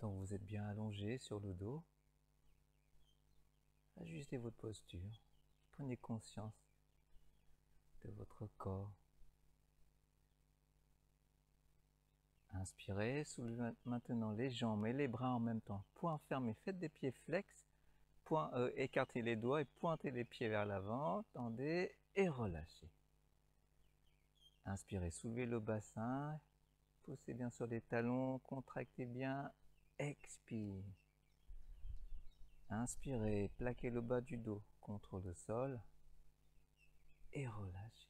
Tant que vous êtes bien allongé sur le dos, ajustez votre posture. Prenez conscience de votre corps. Inspirez, soulevez maintenant les jambes et les bras en même temps. Poings fermés, faites des pieds flex. Écartez les doigts et pointez les pieds vers l'avant. Tendez et relâchez. Inspirez, soulevez le bassin. Poussez bien sur les talons, contractez bien. Expire. Inspirez, plaquez le bas du dos contre le sol et relâchez.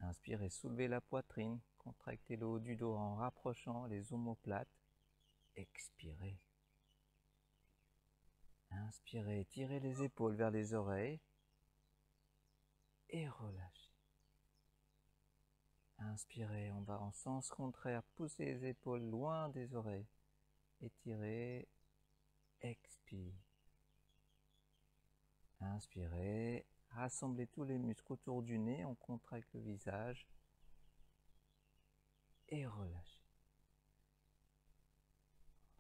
Inspirez, soulevez la poitrine, contractez le haut du dos en rapprochant les omoplates. Expirez. Inspirez, tirez les épaules vers les oreilles et relâchez. Inspirez, on va en sens contraire, poussez les épaules loin des oreilles. Étirez, expire. Inspirez, rassemblez tous les muscles autour du nez, on contracte le visage et relâchez.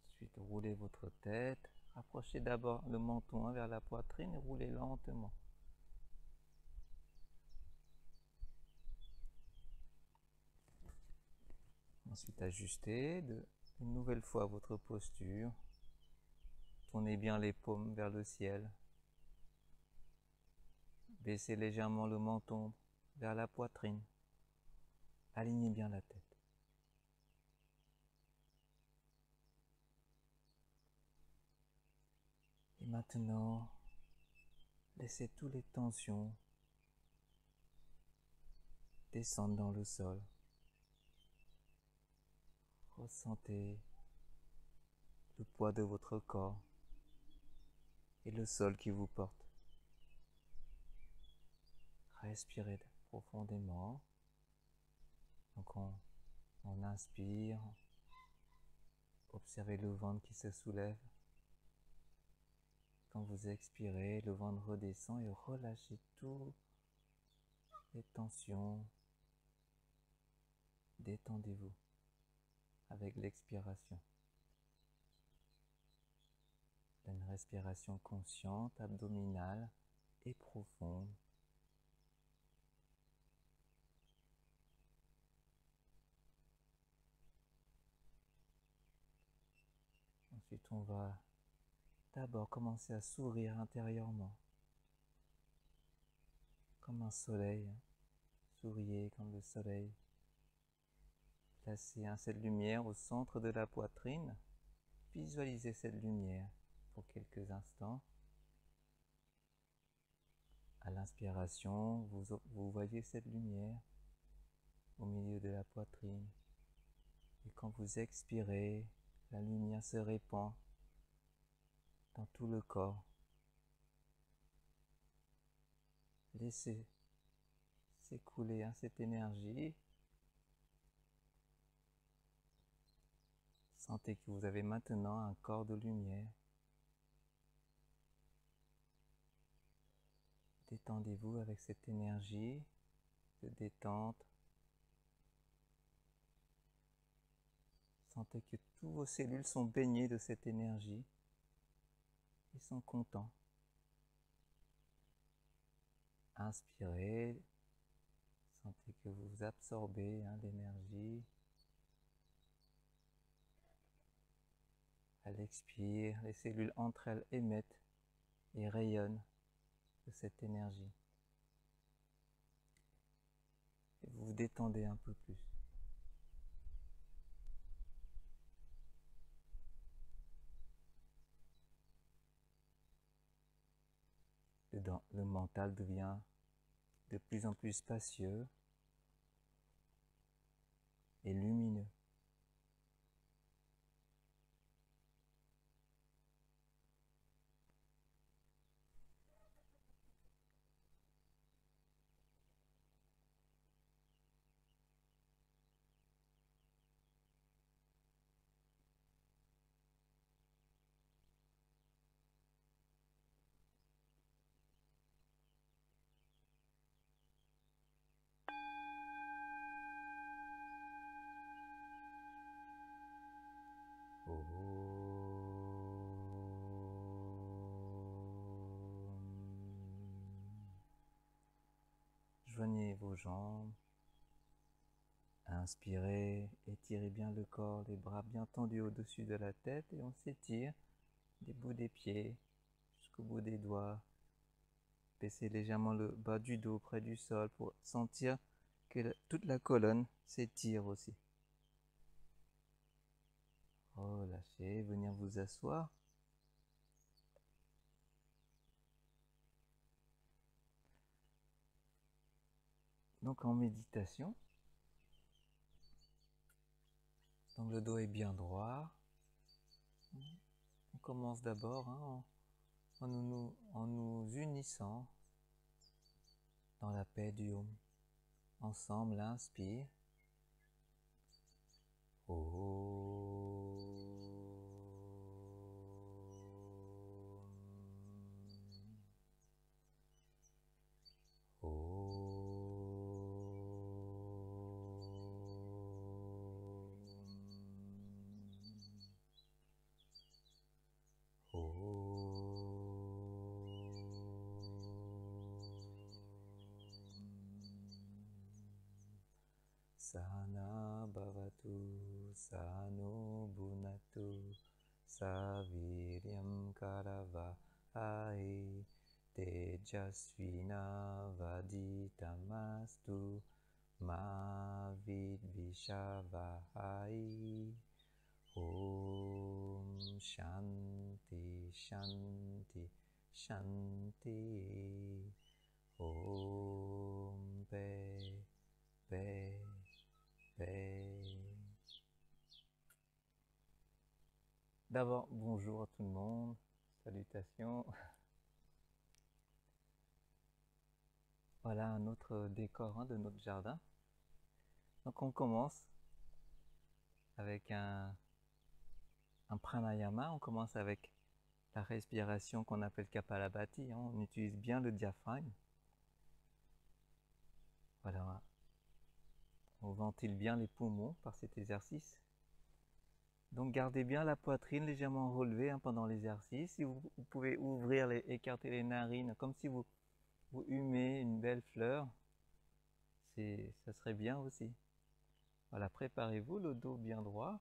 Ensuite, roulez votre tête, rapprochez d'abord le menton vers la poitrine et roulez lentement. Ensuite, ajustez une nouvelle fois votre posture. Tournez bien les paumes vers le ciel. Baissez légèrement le menton vers la poitrine. Alignez bien la tête. Et maintenant, laissez toutes les tensions descendre dans le sol. Ressentez le poids de votre corps et le sol qui vous porte. Respirez profondément. Donc on inspire, observez le ventre qui se soulève. Quand vous expirez, le ventre redescend et relâchez toutes les tensions. Détendez-vous avec l'expiration. Une respiration consciente, abdominale et profonde. Ensuite, on va d'abord commencer à sourire intérieurement, comme un soleil. Souriez comme le soleil. Placez cette lumière au centre de la poitrine. Visualisez cette lumière pour quelques instants. À l'inspiration, vous voyez cette lumière au milieu de la poitrine. Et quand vous expirez, la lumière se répand dans tout le corps. Laissez s'écouler cette énergie. Sentez que vous avez maintenant un corps de lumière. Détendez-vous avec cette énergie de détente. Sentez que tous vos cellules sont baignées de cette énergie. Ils sont contents. Inspirez. Sentez que vous absorbez l'énergie. À l'expire, les cellules entre elles émettent et rayonnent de cette énergie. Et vous vous détendez un peu plus. Le mental devient de plus en plus spacieux et lumineux. alignez vos jambes. Inspirez, étirez bien le corps, les bras bien tendus au-dessus de la tête et on s'étire des bouts des pieds jusqu'au bout des doigts. Baissez légèrement le bas du dos près du sol pour sentir que toute la colonne s'étire aussi. Relâchez, venir vous asseoir. Donc en méditation, donc le dos est bien droit. On commence d'abord en nous unissant dans la paix du Om. Ensemble, inspire. Sahana bhavatu, sahano bhunatu, saviryam karavahai, tejasvina vaditamastu, ma vidvishavahai. Om Shanti Shanti Shanti. Om Paix Paix Paix. D'abord, bonjour à tout le monde, salutations. Voilà un autre décor de notre jardin. Donc on commence avec un pranayama, on commence avec la respiration qu'on appelle Kapalabhati, on utilise bien le diaphragme. Voilà, on ventile bien les poumons par cet exercice. Donc gardez bien la poitrine légèrement relevée pendant l'exercice. Si vous pouvez ouvrir, écarter les narines comme si vous humez une belle fleur, ça serait bien aussi. Voilà, préparez-vous, le dos bien droit.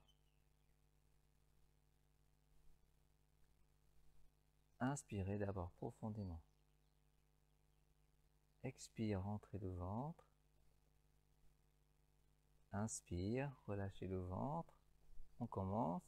Inspirez d'abord profondément. Expire, rentrez le ventre. Inspire, relâchez le ventre. On commence.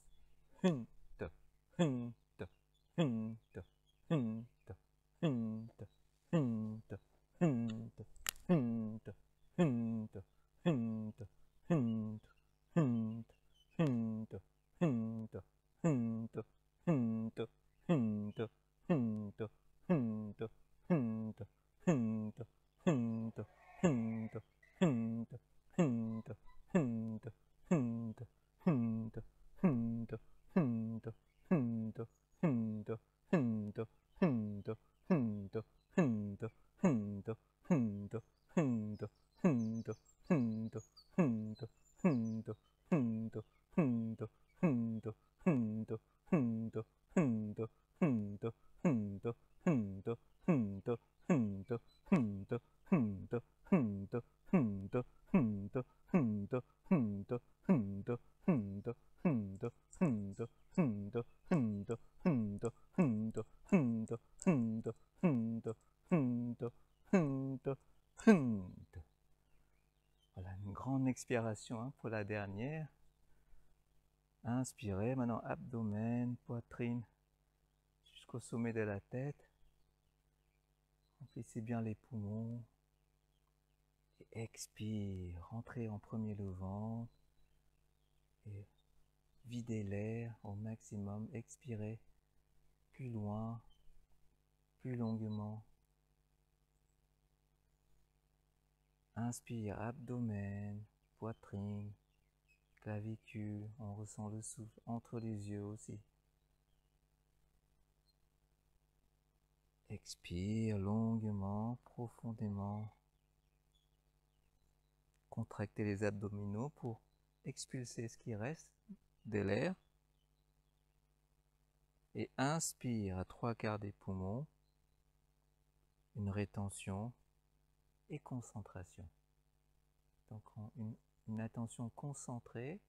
Voilà, une grande expiration pour la dernière. Inspirez, maintenant abdomen, poitrine jusqu'au sommet de la tête. Remplissez bien les poumons. Et expire, rentrez en premier le ventre. Et videz l'air au maximum. Expirez plus loin, plus longuement. Inspire, abdomen, poitrine, clavicule. On ressent le souffle entre les yeux aussi. Expire longuement, profondément. Contractez les abdominaux pour expulser ce qui reste de l'air. Et inspire à 3/4 des poumons. Une rétention. et concentration. Donc une attention concentrée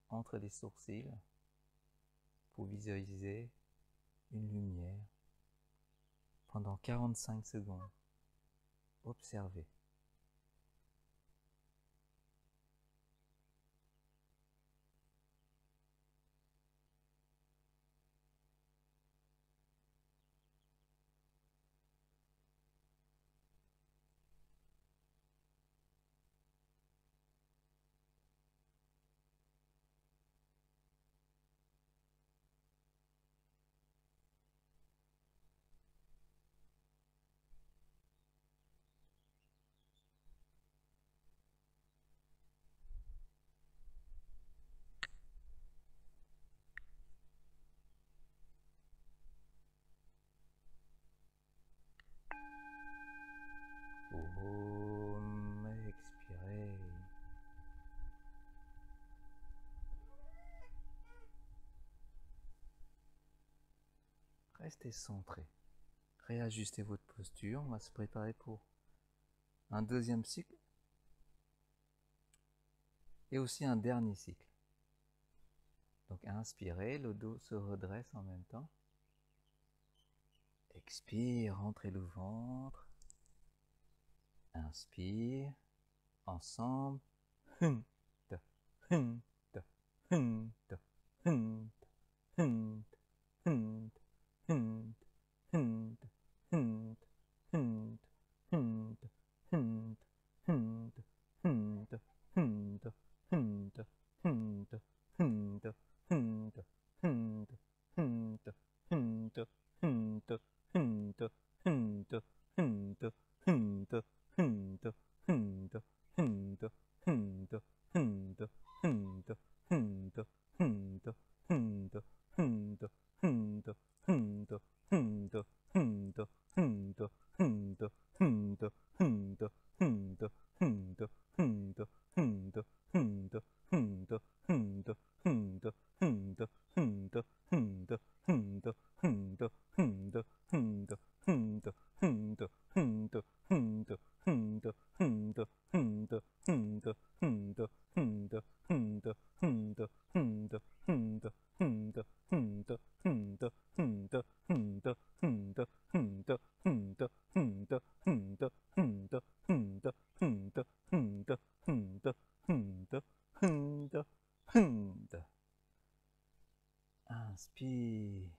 entre les sourcils pour visualiser une lumière pendant 45 secondes. Observez. Expirez. Restez centré. Réajustez votre posture. On va se préparer pour un deuxième cycle et aussi un dernier cycle. Donc inspirez, le dos se redresse en même temps. Expire, rentrez le ventre. Inspire, ensemble. Inspire.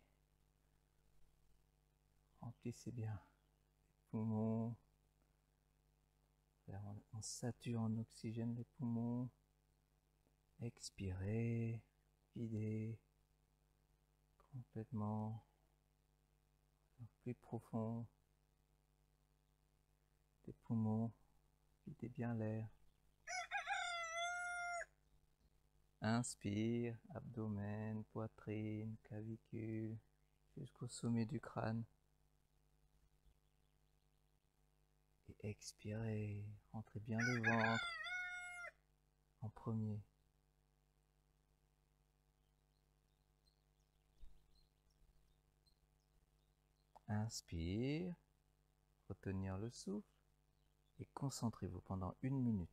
Remplissez bien les poumons. On sature en oxygène les poumons. Expirez. Videz complètement. Plus profond. Les poumons. Videz bien l'air. Inspire, abdomen, poitrine, clavicule, jusqu'au sommet du crâne. Et expirez, rentrez bien le ventre en premier. Inspire, retenir le souffle et concentrez-vous pendant 1 minute.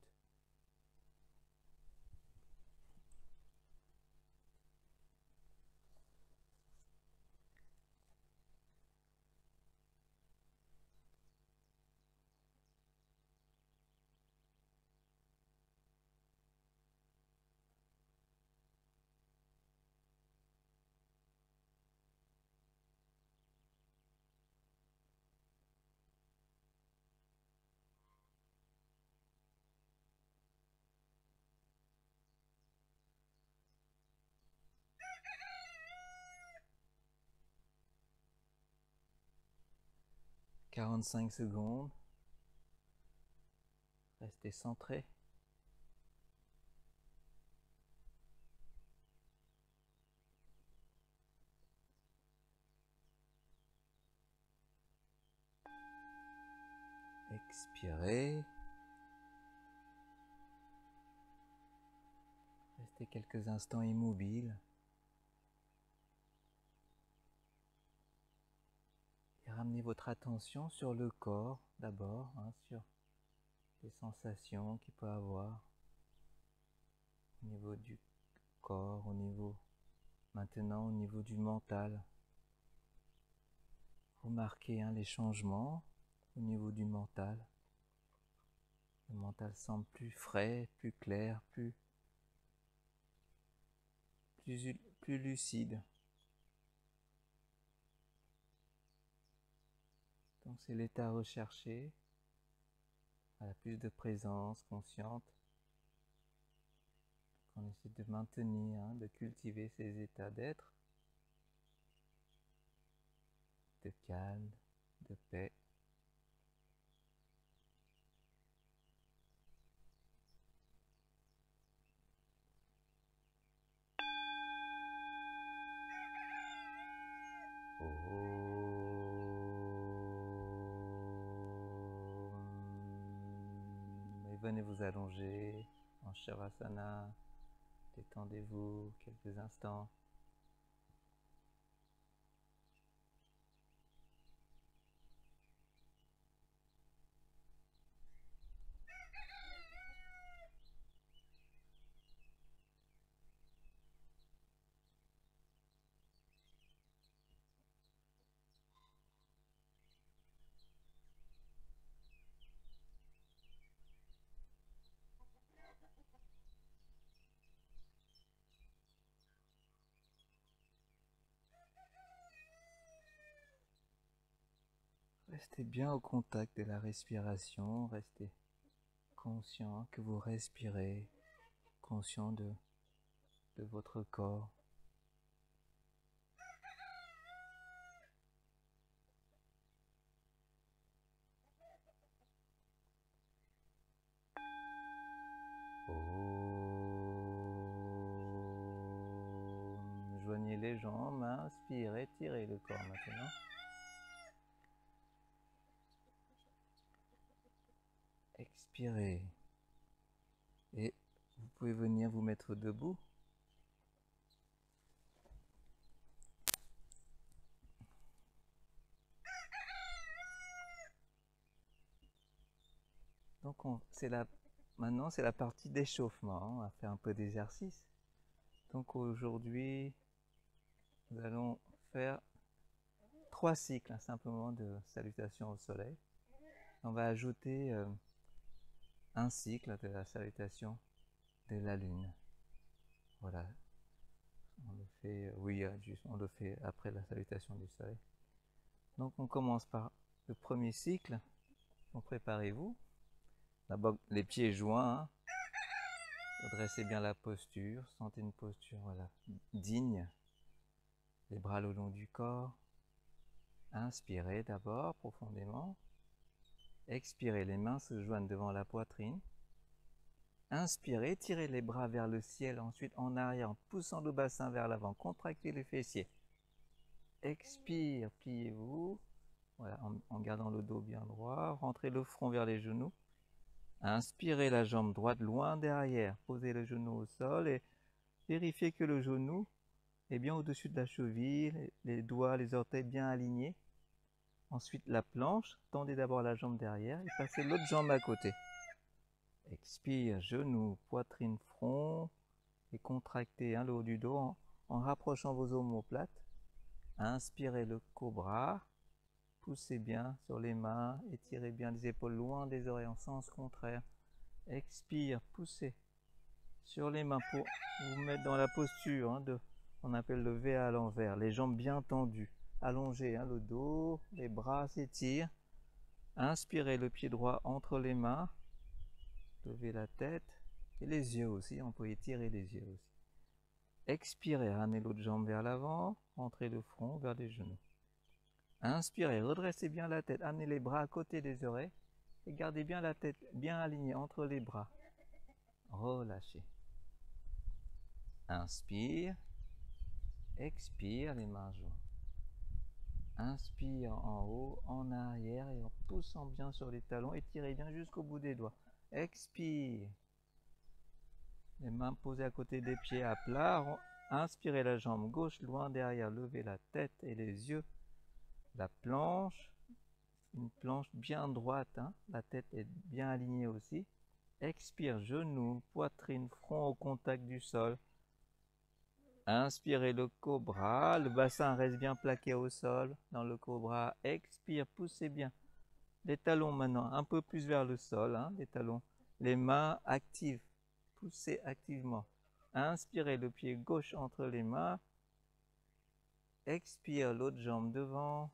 « 45 secondes. Restez centré. Expirez. Restez quelques instants immobile. Et ramenez votre attention sur le corps d'abord, sur les sensations qu'il peut avoir au niveau du corps, maintenant au niveau du mental. Remarquez les changements au niveau du mental. Le mental semble plus frais, plus clair, plus lucide. Donc c'est l'état recherché, plus de présence consciente, qu'on essaie de maintenir, de cultiver ces états d'être, de calme, de paix. Et venez vous allonger en Shavasana, détendez-vous quelques instants. Restez bien au contact de la respiration, restez conscient que vous respirez, conscient de votre corps. Joignez les jambes, inspirez, tirez le corps maintenant. Expirez. Et vous pouvez venir vous mettre debout. Donc maintenant c'est la partie d'échauffement, on va faire un peu d'exercice. Donc aujourd'hui, nous allons faire 3 cycles simplement de salutation au soleil. On va ajouter un cycle de la salutation de la lune. Voilà. On le fait, on le fait après la salutation du soleil. Donc on commence par le premier cycle. Donc préparez-vous. D'abord les pieds joints. Redressez bien la posture. Sentez une posture digne. Les bras le long du corps. Inspirez d'abord profondément. Expirez, les mains se joignent devant la poitrine. Inspirez, tirez les bras vers le ciel, ensuite en arrière, en poussant le bassin vers l'avant. Contractez les fessiers. Expire, pliez-vous. Voilà, en gardant le dos bien droit. Rentrez le front vers les genoux. Inspirez la jambe droite loin derrière. Posez le genou au sol et vérifiez que le genou est bien au-dessus de la cheville, les doigts, les orteils bien alignés. Ensuite la planche, tendez d'abord la jambe derrière et passez l'autre jambe à côté. Expire, genou, poitrine, front et contractez le haut du dos en rapprochant vos omoplates. Inspirez le cobra, poussez bien sur les mains, étirez bien les épaules loin des oreilles en sens contraire. Expire, poussez sur les mains pour vous mettre dans la posture on appelle le V à l'envers, les jambes bien tendues. Allongez le dos, les bras s'étirent. Inspirez le pied droit entre les mains. Levez la tête et les yeux aussi, on peut étirer les yeux aussi. Expirez, ramenez l'autre jambe vers l'avant, rentrez le front vers les genoux. Inspirez, redressez bien la tête, amenez les bras à côté des oreilles et gardez bien la tête bien alignée entre les bras. Relâchez. Inspire, expire, les mains jointes. Inspire en haut, en arrière et en poussant bien sur les talons, étirez bien jusqu'au bout des doigts. Expire. Les mains posées à côté des pieds à plat. Inspirez la jambe gauche loin derrière, levez la tête et les yeux. La planche. une planche bien droite, hein. La tête est bien alignée aussi. Expire, genoux, poitrine, front au contact du sol. Inspirez le cobra, le bassin reste bien plaqué au sol dans le cobra. Expire, poussez bien. Les talons maintenant, un peu plus vers le sol, hein, les talons. Les mains actives, poussez activement. Inspirez le pied gauche entre les mains. Expire, l'autre jambe devant.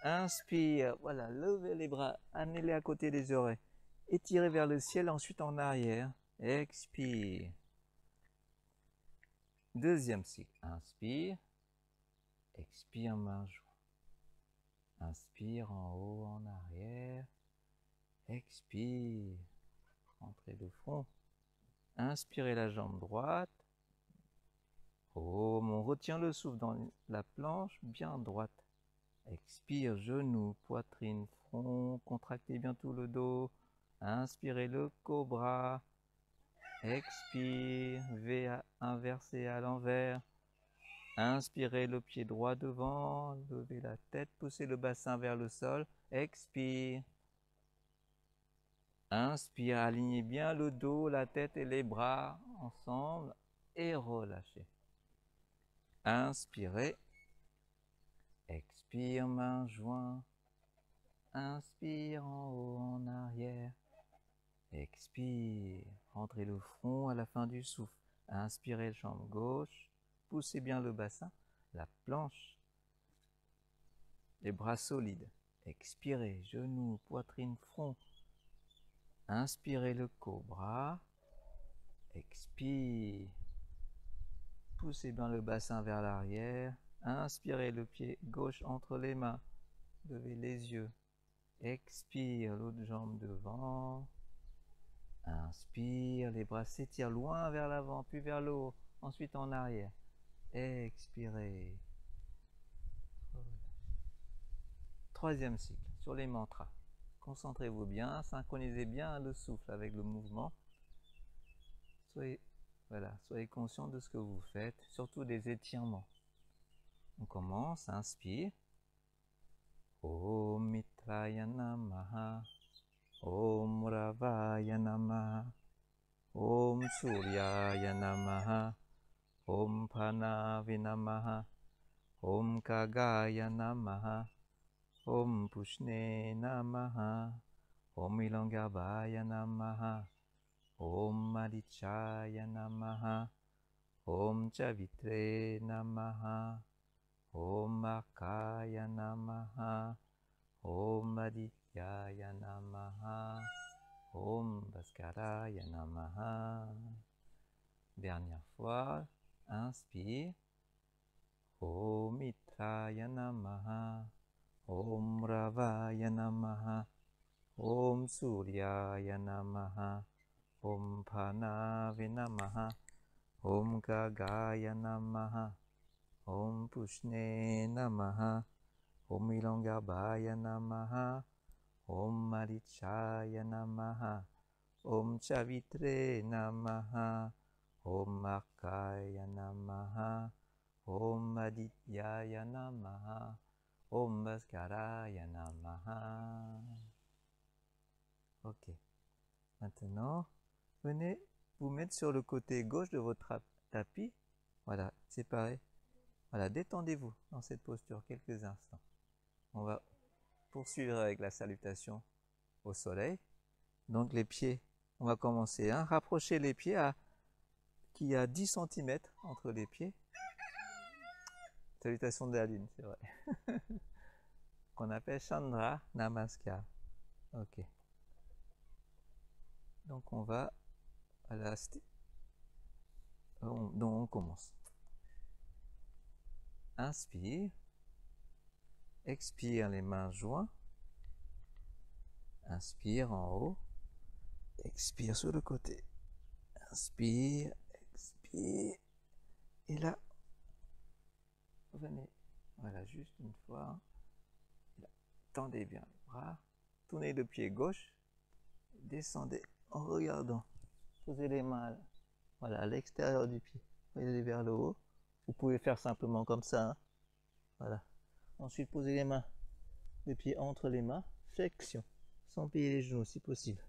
Inspire, voilà, levez les bras, amenez-les à côté des oreilles. Étirez vers le ciel, ensuite en arrière. Expire. Deuxième cycle. Inspire. Expire, main jointe. Inspire en haut, en arrière. Expire. Rentrez le front. Inspirez la jambe droite. On retient le souffle dans la planche bien droite. Expire, genoux, poitrine, front. Contractez bien tout le dos. Inspirez le cobra. Expire, V inversé à l'envers. Inspirez le pied droit devant, levez la tête, poussez le bassin vers le sol. Expire. Inspire, alignez bien le dos, la tête et les bras ensemble et relâchez. Inspirez. Expire, main jointe. Inspire en haut, en arrière. Expire. Rentrez le front à la fin du souffle. Inspirez, jambe gauche. Poussez bien le bassin, la planche, les bras solides. Expirez, genoux, poitrine, front. Inspirez le cobra. Expire. Poussez bien le bassin vers l'arrière. Inspirez le pied gauche entre les mains. Levez les yeux. Expire, l'autre jambe devant. Inspire, les bras s'étirent loin vers l'avant, puis vers le haut, ensuite en arrière. Expirez. Troisième cycle, sur les mantras. Concentrez-vous bien, synchronisez bien le souffle avec le mouvement. Soyez conscient de ce que vous faites, surtout des étirements. On commence, inspire. Om Mitraya Namaha. Om Ravaya Namaha. Om Suryaya Namaha. Om Pranavi Namaha. Om Kagaya Namaha. Om Pushne Namaha. Om Ilangabhaya Namaha. Om Adichaya Namaha. Om Chavitre Namaha. Om Akaya Namaha. Om Adityaya Namaha. Om Bhaskaraya Namaha. Dernière fois, inspire. Om Mitraya Namaha. Om Ravaya Namaha. Om Suryaya Namaha. Om Pranavi Namaha. Om Gagaya Namaha. Om Pushne Namaha. Om Ilangabhaya Namaha. Om Marichaya Namaha. Om Chavitre Namaha. Om Akaya Namaha. Om Adityaya Namaha. Om Bhaskaraya Namaha. Ok. Maintenant, venez vous mettre sur le côté gauche de votre tapis. Voilà, c'est pareil. Voilà, détendez-vous dans cette posture quelques instants. On va poursuivre avec la salutation au soleil. Donc les pieds, on va commencer. Hein, rapprochez les pieds qu'il y a 10 cm entre les pieds. Salutation de la lune, c'est vrai. Qu'on appelle Chandra Namaskar. Ok. Donc on va à la... Donc on commence. Inspire. Expire, les mains jointes. Inspire en haut. Expire sur le côté. Inspire, expire. Et là, venez. Voilà, juste une fois. Là. Tendez bien les bras. Tournez le pied gauche. Descendez en regardant. Posez les mains là. Voilà, à l'extérieur du pied. Regardez vers le haut. Vous pouvez faire simplement comme ça. Hein. Voilà. Ensuite, posez les mains les pieds entre les mains, flexion, sans plier les genoux si possible.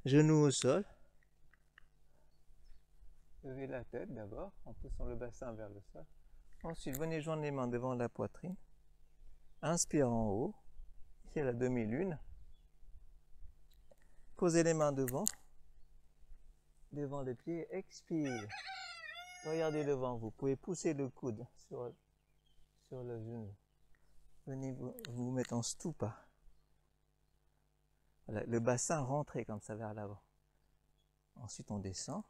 Genoux au sol. Levez la tête d'abord en poussant le bassin vers le sol. Ensuite, venez joindre les mains devant la poitrine. Inspire en haut. Ici la demi-lune. Posez les mains devant les pieds. Expire. Regardez devant vous. Vous pouvez pousser le coude sur le genou. Venez vous mettre en stupa. Voilà, le bassin rentré comme ça vers l'avant. Ensuite, on descend.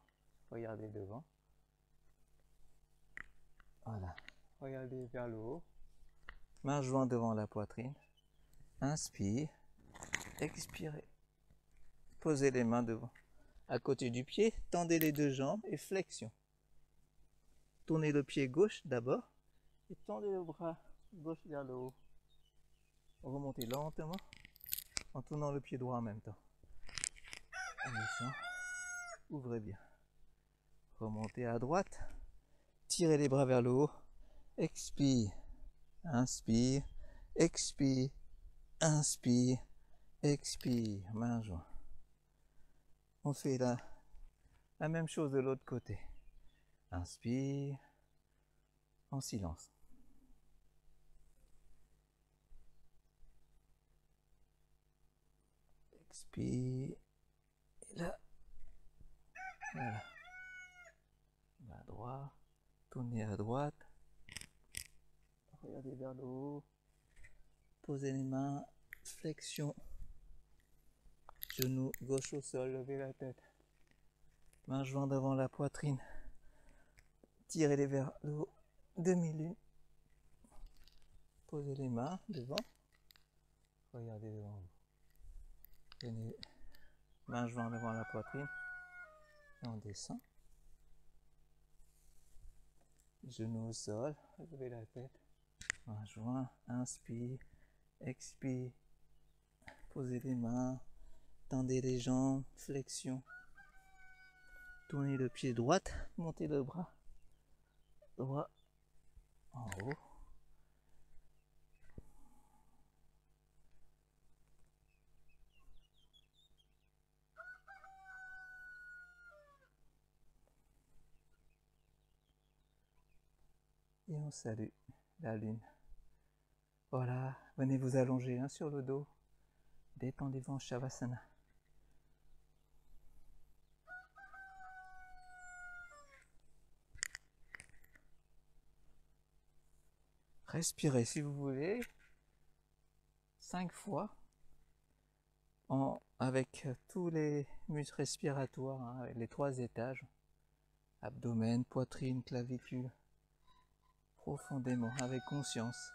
Regardez devant. Voilà. Regardez vers le haut. Main jointe devant la poitrine. Inspire. Expirez. Posez les mains devant. À côté du pied, tendez les deux jambes et flexion. Tournez le pied gauche d'abord et tendez le bras gauche vers le haut. Remontez lentement en tournant le pied droit en même temps. On descend. Ouvrez bien. Remontez à droite. Tirez les bras vers le haut. Expire. Inspire. Expire. Inspire. Expire. Main jointe. On fait la même chose de l'autre côté. Inspire. En silence. Expire. Et là. Voilà. À droite. Tournez à droite. Regardez vers le haut. Posez les mains. Flexion. Genou gauche au sol. Levez la tête. Main jointe devant la poitrine. Tirez-les vers le haut. Demi-lune. Posez les mains devant. Regardez devant vous. Venez. Main jointe devant la poitrine. Et on descend. Genou au sol. Levez la tête. Main jointe. Inspire. Expire. Posez les mains. Tendez les jambes. Flexion. Tournez le pied droit. Montez le bras droit en haut. Et on salue la lune. Voilà, venez vous allonger sur le dos. Détendez-vous en Shavasana. Respirez si vous voulez 5 fois avec tous les muscles respiratoires, avec les 3 étages, abdomen, poitrine, clavicule, profondément, avec conscience.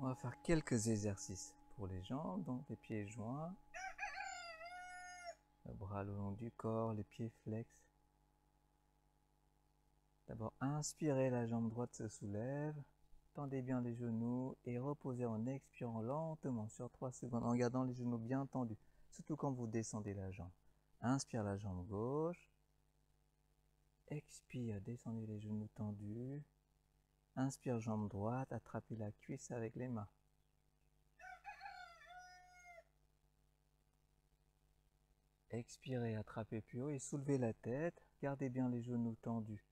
On va faire quelques exercices pour les jambes, donc les pieds joints, le bras le long du corps, les pieds flex. D'abord, inspirez, la jambe droite se soulève, tendez bien les genoux et reposez en expirant lentement sur 3 secondes en gardant les genoux bien tendus, surtout quand vous descendez la jambe. Inspire la jambe gauche, expire, descendez les genoux tendus, inspire jambe droite, attrapez la cuisse avec les mains. Expirez, attrapez plus haut et soulevez la tête, gardez bien les genoux tendus.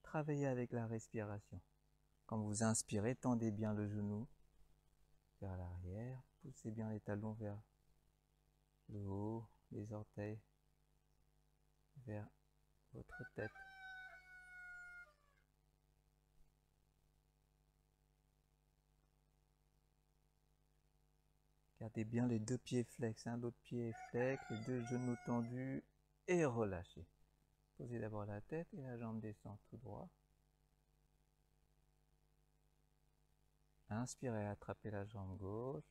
Travaillez avec la respiration. Quand vous inspirez, tendez bien le genou vers l'arrière, poussez bien les talons vers le haut, les orteils vers votre tête. Gardez bien les deux pieds flex, hein. L'autre pied est flex, les deux genoux tendus et relâchez. Posez d'abord la tête et la jambe descend tout droit. Inspirez, attrapez la jambe gauche.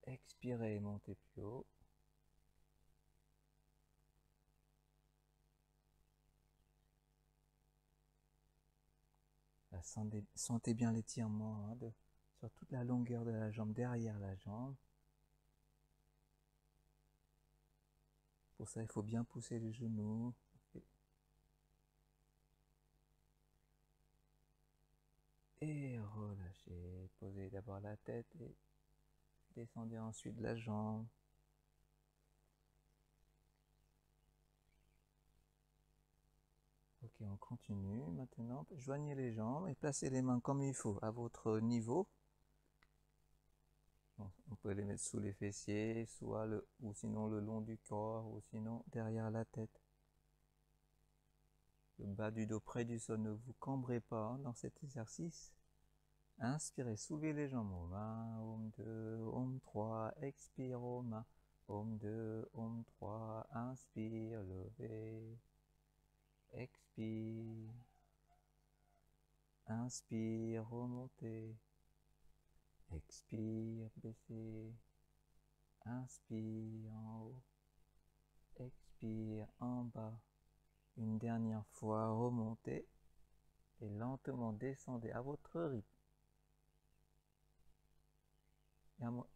Expirez et montez plus haut. Là, sentez bien l'étirement, hein, sur toute la longueur de la jambe, derrière la jambe. Pour ça, il faut bien pousser les genoux. Et relâchez. Posez d'abord la tête et descendez ensuite la jambe. Ok, on continue maintenant. Joignez les jambes et placez les mains comme il faut, à votre niveau. Bon, on peut les mettre sous les fessiers, ou sinon le long du corps, ou sinon derrière la tête. Le bas du dos près du sol, ne vous cambrez pas, hein, dans cet exercice. Inspirez, soulevez les jambes. Om 1, Om 2, Om 3, expire Om 1, Om 2, Om 3, inspire, levez, expire, inspire, remontez, expire, baissez, inspire en haut, expire en bas. Une dernière fois, remontez et lentement descendez à votre rythme.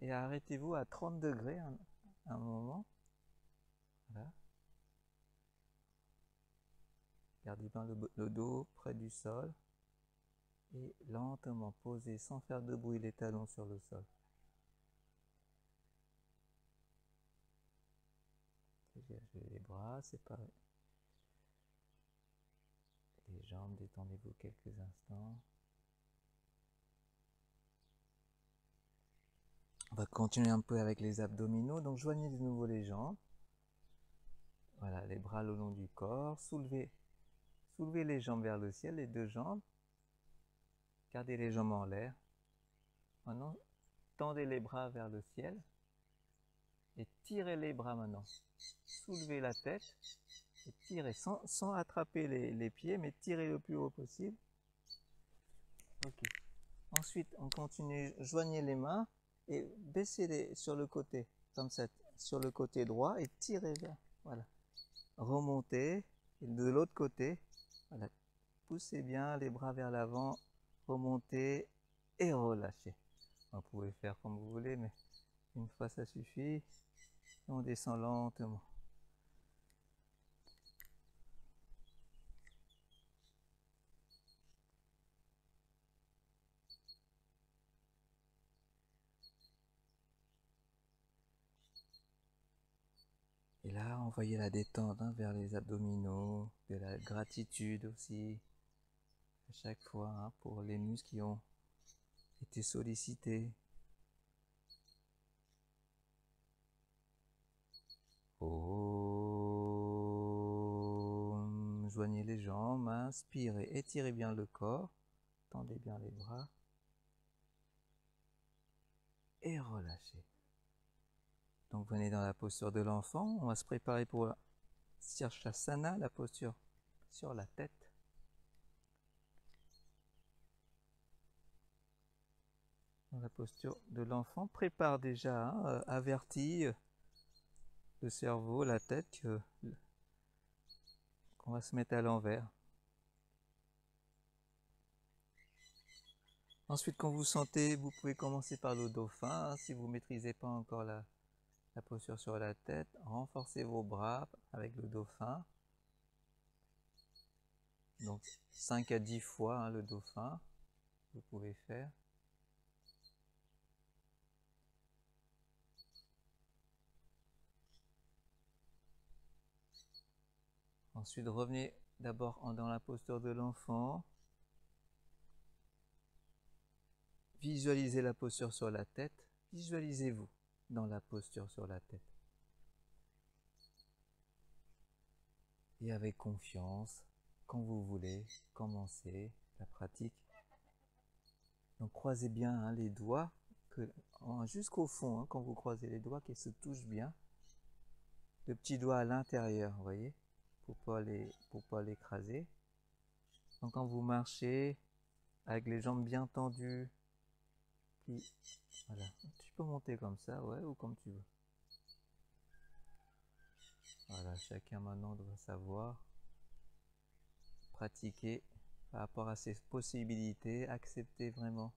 Et arrêtez-vous à 30 degrés un moment. Voilà. Gardez bien le dos près du sol. Et lentement posez sans faire de bruit les talons sur le sol. Dégagez les bras, séparez les jambes, détendez-vous quelques instants. On va continuer un peu avec les abdominaux. Donc joignez de nouveau les jambes. Voilà, les bras le long du corps. Soulevez les jambes vers le ciel, les deux jambes. Gardez les jambes en l'air. Maintenant, tendez les bras vers le ciel. Et tirez les bras maintenant. Soulevez la tête. Et tirez sans attraper les pieds, mais tirez le plus haut possible. Ok. Ensuite, on continue. Joignez les mains et baissez-les sur le côté, comme ça, sur le côté droit et tirez vers. Voilà. Remontez. Et de l'autre côté, voilà. Poussez bien les bras vers l'avant, remontez et relâchez. Vous pouvez faire comme vous voulez, mais une fois ça suffit. On descend lentement. Et là, envoyez la détente, hein, vers les abdominaux, de la gratitude aussi, à chaque fois, hein, pour les muscles qui ont été sollicités. Joignez les jambes, inspirez, étirez bien le corps, tendez bien les bras et relâchez. Donc venez dans la posture de l'enfant, on va se préparer pour la Sirsasana, la posture sur la tête. Dans la posture de l'enfant, prépare déjà, hein, avertis le cerveau, la tête, qu'on va se mettre à l'envers. Ensuite, quand vous sentez, vous pouvez commencer par le dauphin. Si vous ne maîtrisez pas encore la posture sur la tête, renforcez vos bras avec le dauphin. Donc 5 à 10 fois, hein, le dauphin, vous pouvez faire. Ensuite, revenez d'abord dans la posture de l'enfant. Visualisez la posture sur la tête. Visualisez-vous dans la posture sur la tête. Et avec confiance, quand vous voulez, commencer la pratique. Donc croisez bien les doigts, jusqu'au fond, quand vous croisez les doigts, qu'ils se touchent bien. Le petit doigt à l'intérieur, vous voyez, pour pas l'écraser. Donc quand vous marchez, avec les jambes bien tendues, voilà, tu peux monter comme ça, ouais, ou comme tu veux. Voilà, chacun maintenant doit savoir pratiquer par rapport à ses possibilités, accepter vraiment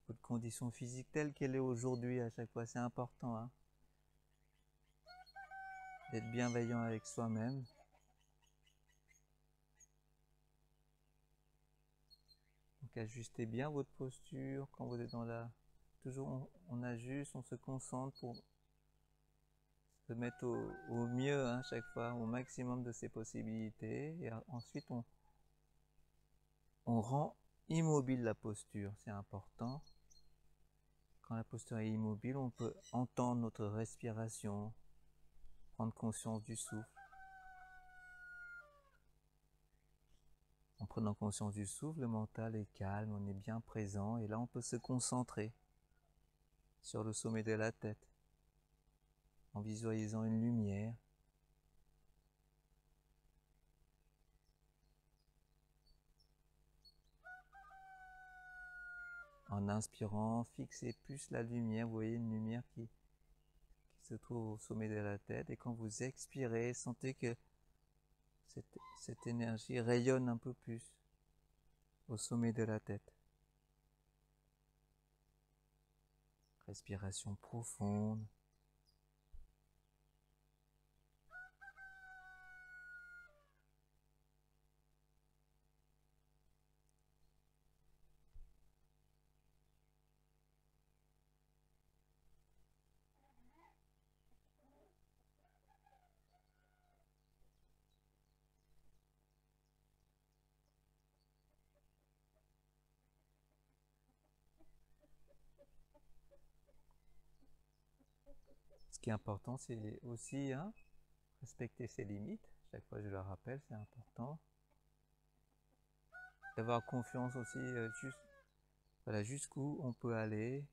votre condition physique telle qu'elle est aujourd'hui à chaque fois. C'est important, hein, d'être bienveillant avec soi-même. Donc ajustez bien votre posture quand vous êtes dans la... Toujours on ajuste, on se concentre pour se mettre au mieux, hein, chaque fois, au maximum de ses possibilités. Et ensuite on rend immobile la posture, c'est important. Quand la posture est immobile, on peut entendre notre respiration, prendre conscience du souffle. En prenant conscience du souffle, le mental est calme, on est bien présent et là on peut se concentrer sur le sommet de la tête en visualisant une lumière. En inspirant, fixez plus la lumière, vous voyez une lumière qui se trouve au sommet de la tête et quand vous expirez, sentez que cette énergie rayonne un peu plus au sommet de la tête. Respiration profonde. Ce qui est important, c'est aussi, hein, respecter ses limites. Chaque fois, je le rappelle, c'est important. D'avoir confiance aussi, voilà, jusqu'où on peut aller.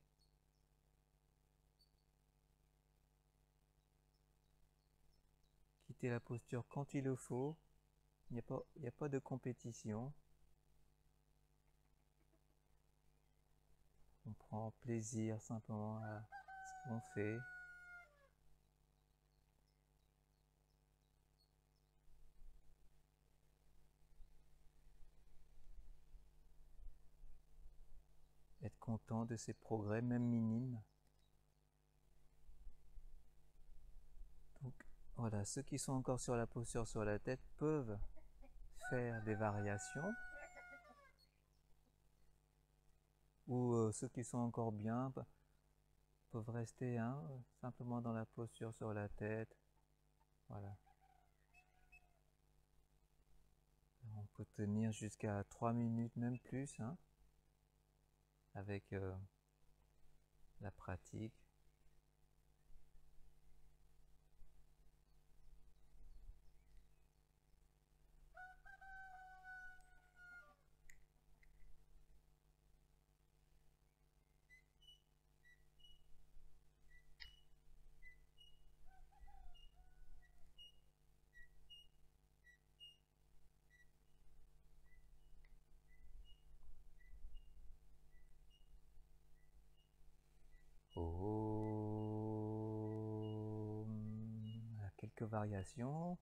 Quitter la posture quand il le faut. Il n'y a pas de compétition. On prend plaisir simplement à ce qu'on fait. Être content de ses progrès, même minimes. Donc voilà, ceux qui sont encore sur la posture sur la tête peuvent faire des variations. Ou ceux qui sont encore bien peuvent rester, hein, simplement dans la posture sur la tête. Voilà. On peut tenir jusqu'à 3 minutes, même plus, hein, avec la pratique. Quelques variations.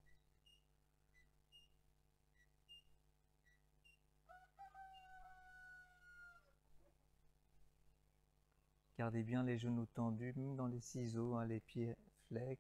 Gardez bien les genoux tendus, même dans les ciseaux, hein, les pieds flex.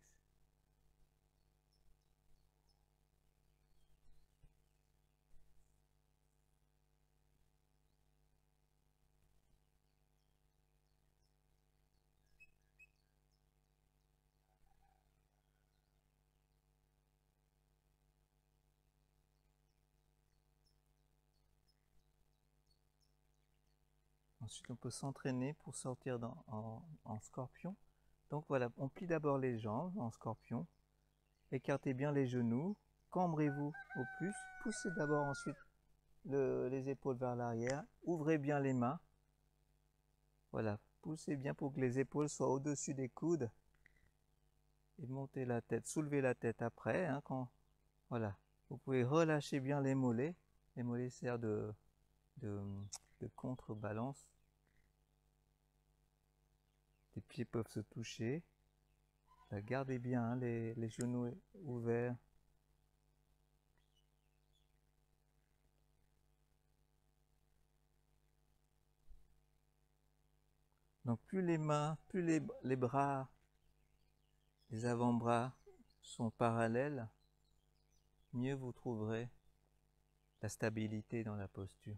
Ensuite, on peut s'entraîner pour sortir en scorpion. Donc voilà, on plie d'abord les jambes en scorpion. Écartez bien les genoux. Cambrez-vous au plus. Poussez d'abord ensuite les épaules vers l'arrière. Ouvrez bien les mains. Voilà, poussez bien pour que les épaules soient au-dessus des coudes. Et montez la tête, soulevez la tête après. Hein, voilà, vous pouvez relâcher bien les mollets. Les mollets servent de contrebalance. Les pieds peuvent se toucher. Là, gardez bien hein, les genoux ouverts. Donc plus les mains, plus les bras, les avant-bras sont parallèles, mieux vous trouverez la stabilité dans la posture.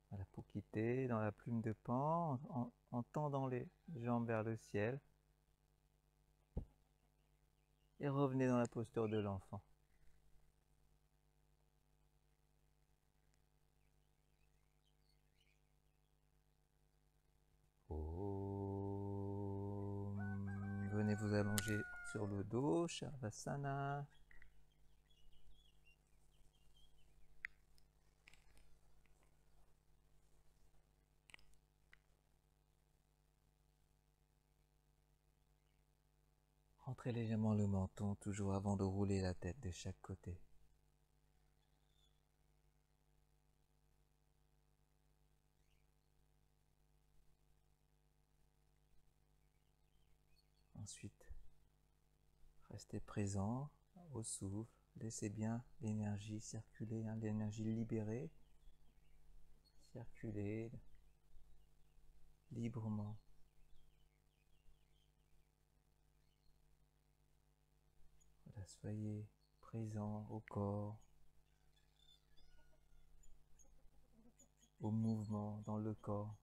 Voilà, pour quitter dans la plume de pan, en tendant les jambes vers le ciel. Et revenez dans la posture de l'enfant. Venez vous allonger sur le dos, Shavasana. Rentrez légèrement le menton, toujours avant de rouler la tête de chaque côté. Ensuite, restez présent au souffle. Laissez bien l'énergie circuler, hein, l'énergie libérée, circuler librement. Voilà, soyez présent au corps, au mouvement dans le corps.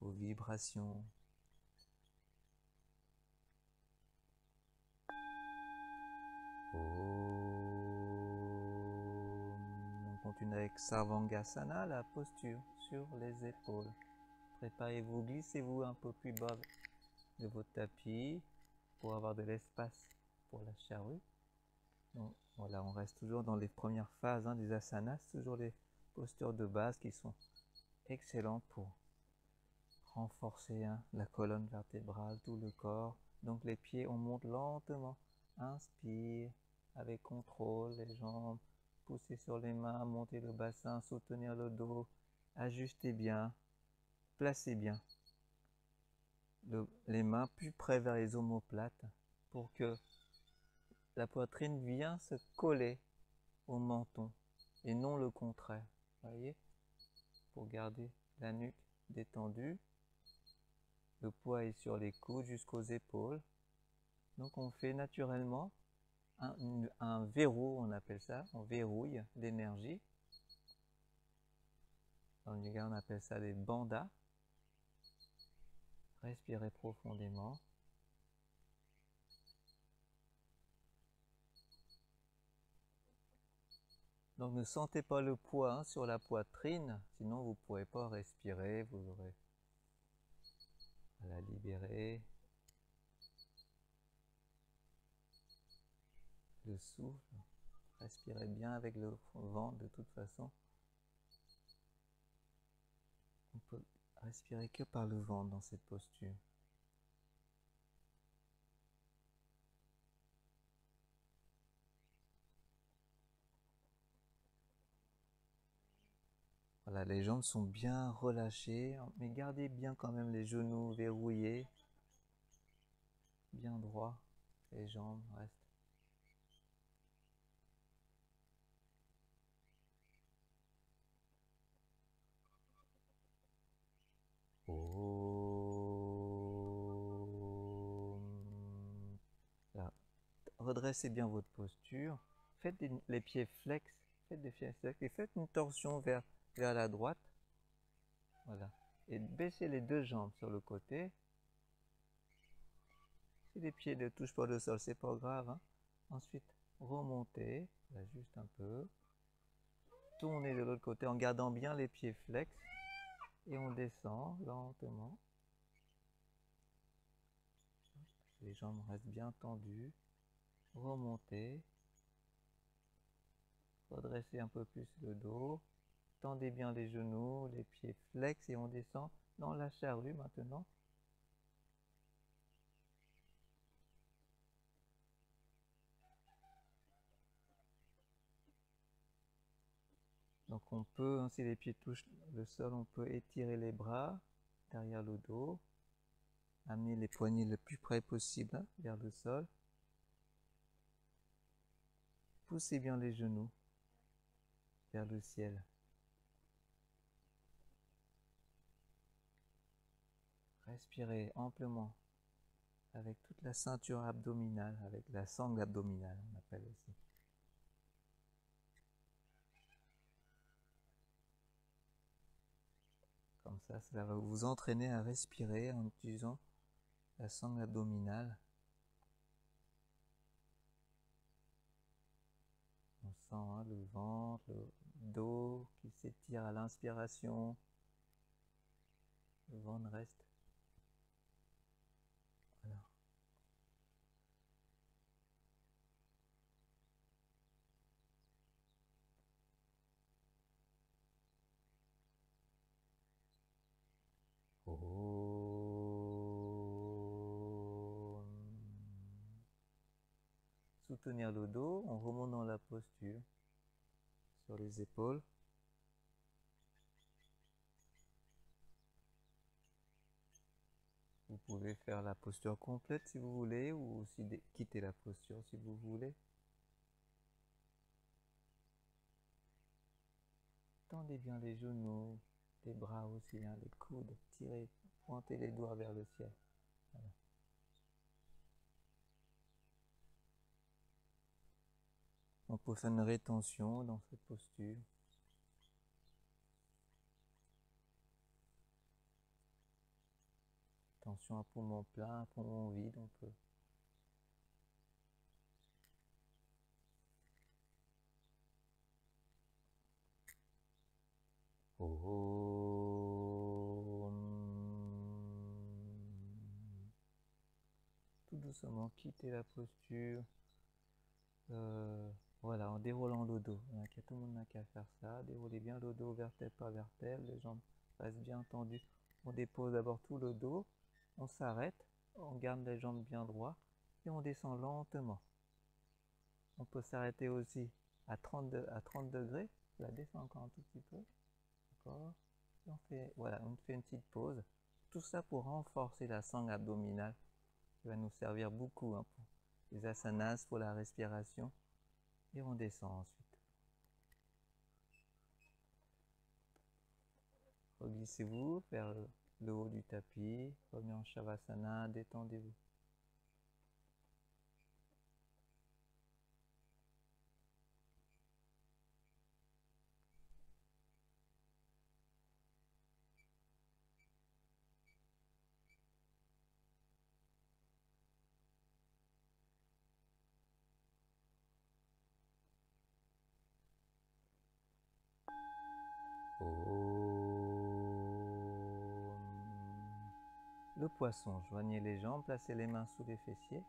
Aux vibrations. On continue avec Sarvangasana, la posture sur les épaules. Préparez-vous, glissez-vous un peu plus bas de votre tapis pour avoir de l'espace pour la charrue. Donc, voilà, on reste toujours dans les premières phases hein, des asanas, toujours les postures de base qui sont excellentes pour renforcer hein, la colonne vertébrale, tout le corps. Donc les pieds, on monte lentement. Inspire avec contrôle, les jambes, poussez sur les mains, montez le bassin, soutenir le dos, ajustez bien, placez bien les mains plus près vers les omoplates pour que la poitrine vienne se coller au menton et non le contraire. Voyez, pour garder la nuque détendue. Le poids est sur les coudes jusqu'aux épaules. Donc on fait naturellement un verrou, on appelle ça, on verrouille l'énergie. Dans le yoga, on appelle ça des bandhas. Respirez profondément. Donc ne sentez pas le poids hein, sur la poitrine, sinon vous ne pourrez pas respirer, vous aurez à la libérer. Le souffle, respirez bien avec le vent de toute façon. On peut respirer que par le ventre dans cette posture. Voilà, les jambes sont bien relâchées, mais gardez bien quand même les genoux verrouillés, bien droits, les jambes restent. Là, redressez bien votre posture, faites les pieds flex, faites des pieds flex et faites une torsion vers la droite. Voilà. Et baissez les deux jambes sur le côté. Si les pieds ne touchent pas le sol, c'est pas grave. Hein. Ensuite, remontez, là, juste un peu, tournez de l'autre côté en gardant bien les pieds flex et on descend lentement. Les jambes restent bien tendues, remontez, redressez un peu plus le dos, tendez bien les genoux, les pieds flex et on descend dans la charrue maintenant. Donc on peut, si les pieds touchent le sol, on peut étirer les bras derrière le dos, amener les poignets le plus près possible vers le sol. Poussez bien les genoux vers le ciel. Respirez amplement avec toute la ceinture abdominale, avec la sangle abdominale, on appelle aussi. Comme ça, cela va vous entraîner à respirer en utilisant la sangle abdominale. On sent le ventre, le dos qui s'étire à l'inspiration. Le ventre reste. Voilà. Soutenir le dos en remontant la posture sur les épaules. Vous pouvez faire la posture complète si vous voulez, ou aussi quitter la posture si vous voulez. Tendez bien les genoux, les bras aussi, les coudes, tirez, pointez les doigts vers le ciel. Voilà. On peut faire une rétention dans cette posture. Attention à poumon plein, à poumon vide, on peut. Tout doucement, quittez la posture. Voilà, en déroulant le dos. Tout le monde n'a qu'à faire ça. Déroulez bien le dos, vertèbre par vertèbre. Les jambes restent bien tendues. On dépose d'abord tout le dos. On s'arrête. On garde les jambes bien droites. Et on descend lentement. On peut s'arrêter aussi à 30 degrés. La descend encore un tout petit peu. D'accord. Voilà, on fait une petite pause. Tout ça pour renforcer la sangle abdominale. Qui va nous servir beaucoup pour les asanas, pour la respiration. Et on descend ensuite. Reglissez-vous vers le haut du tapis. Revenez en Shavasana, détendez-vous. Le poisson, joignez les jambes, placez les mains sous les fessiers.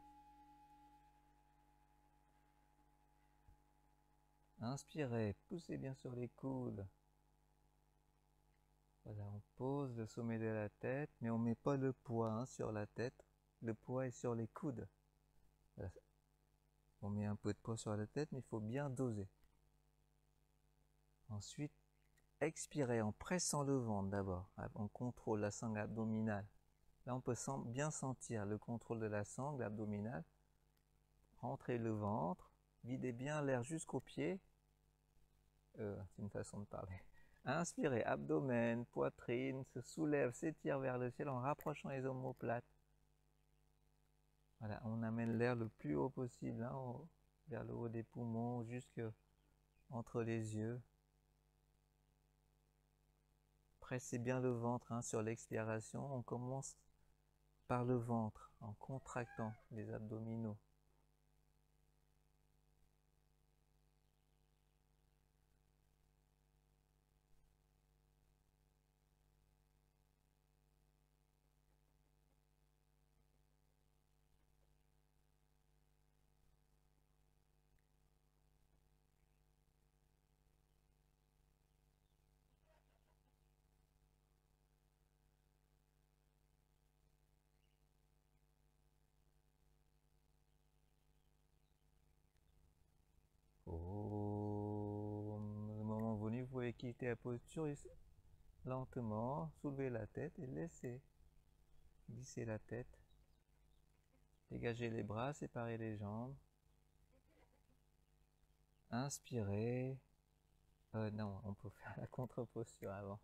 Inspirez, poussez bien sur les coudes. Voilà, on pose le sommet de la tête, mais on ne met pas le poids sur la tête. Le poids est sur les coudes. Voilà. On met un peu de poids sur la tête, mais il faut bien doser. Ensuite, expirez en pressant le ventre d'abord. On contrôle la sangle abdominale. Là, on peut bien sentir le contrôle de la sangle abdominale. Rentrez le ventre, videz bien l'air jusqu'aux pieds. C'est une façon de parler. Inspirez, abdomen, poitrine, se soulève, s'étire vers le ciel en rapprochant les omoplates. Voilà, on amène l'air le plus haut possible, vers le haut des poumons, jusque entre les yeux. Pressez bien le ventre sur l'expiration. On commence par le ventre en contractant les abdominaux. quitter la posture, lentement, soulevez la tête et laissez glisser la tête. Dégagez les bras, séparez les jambes. Inspirez. Non, on peut faire la contre-posture avant.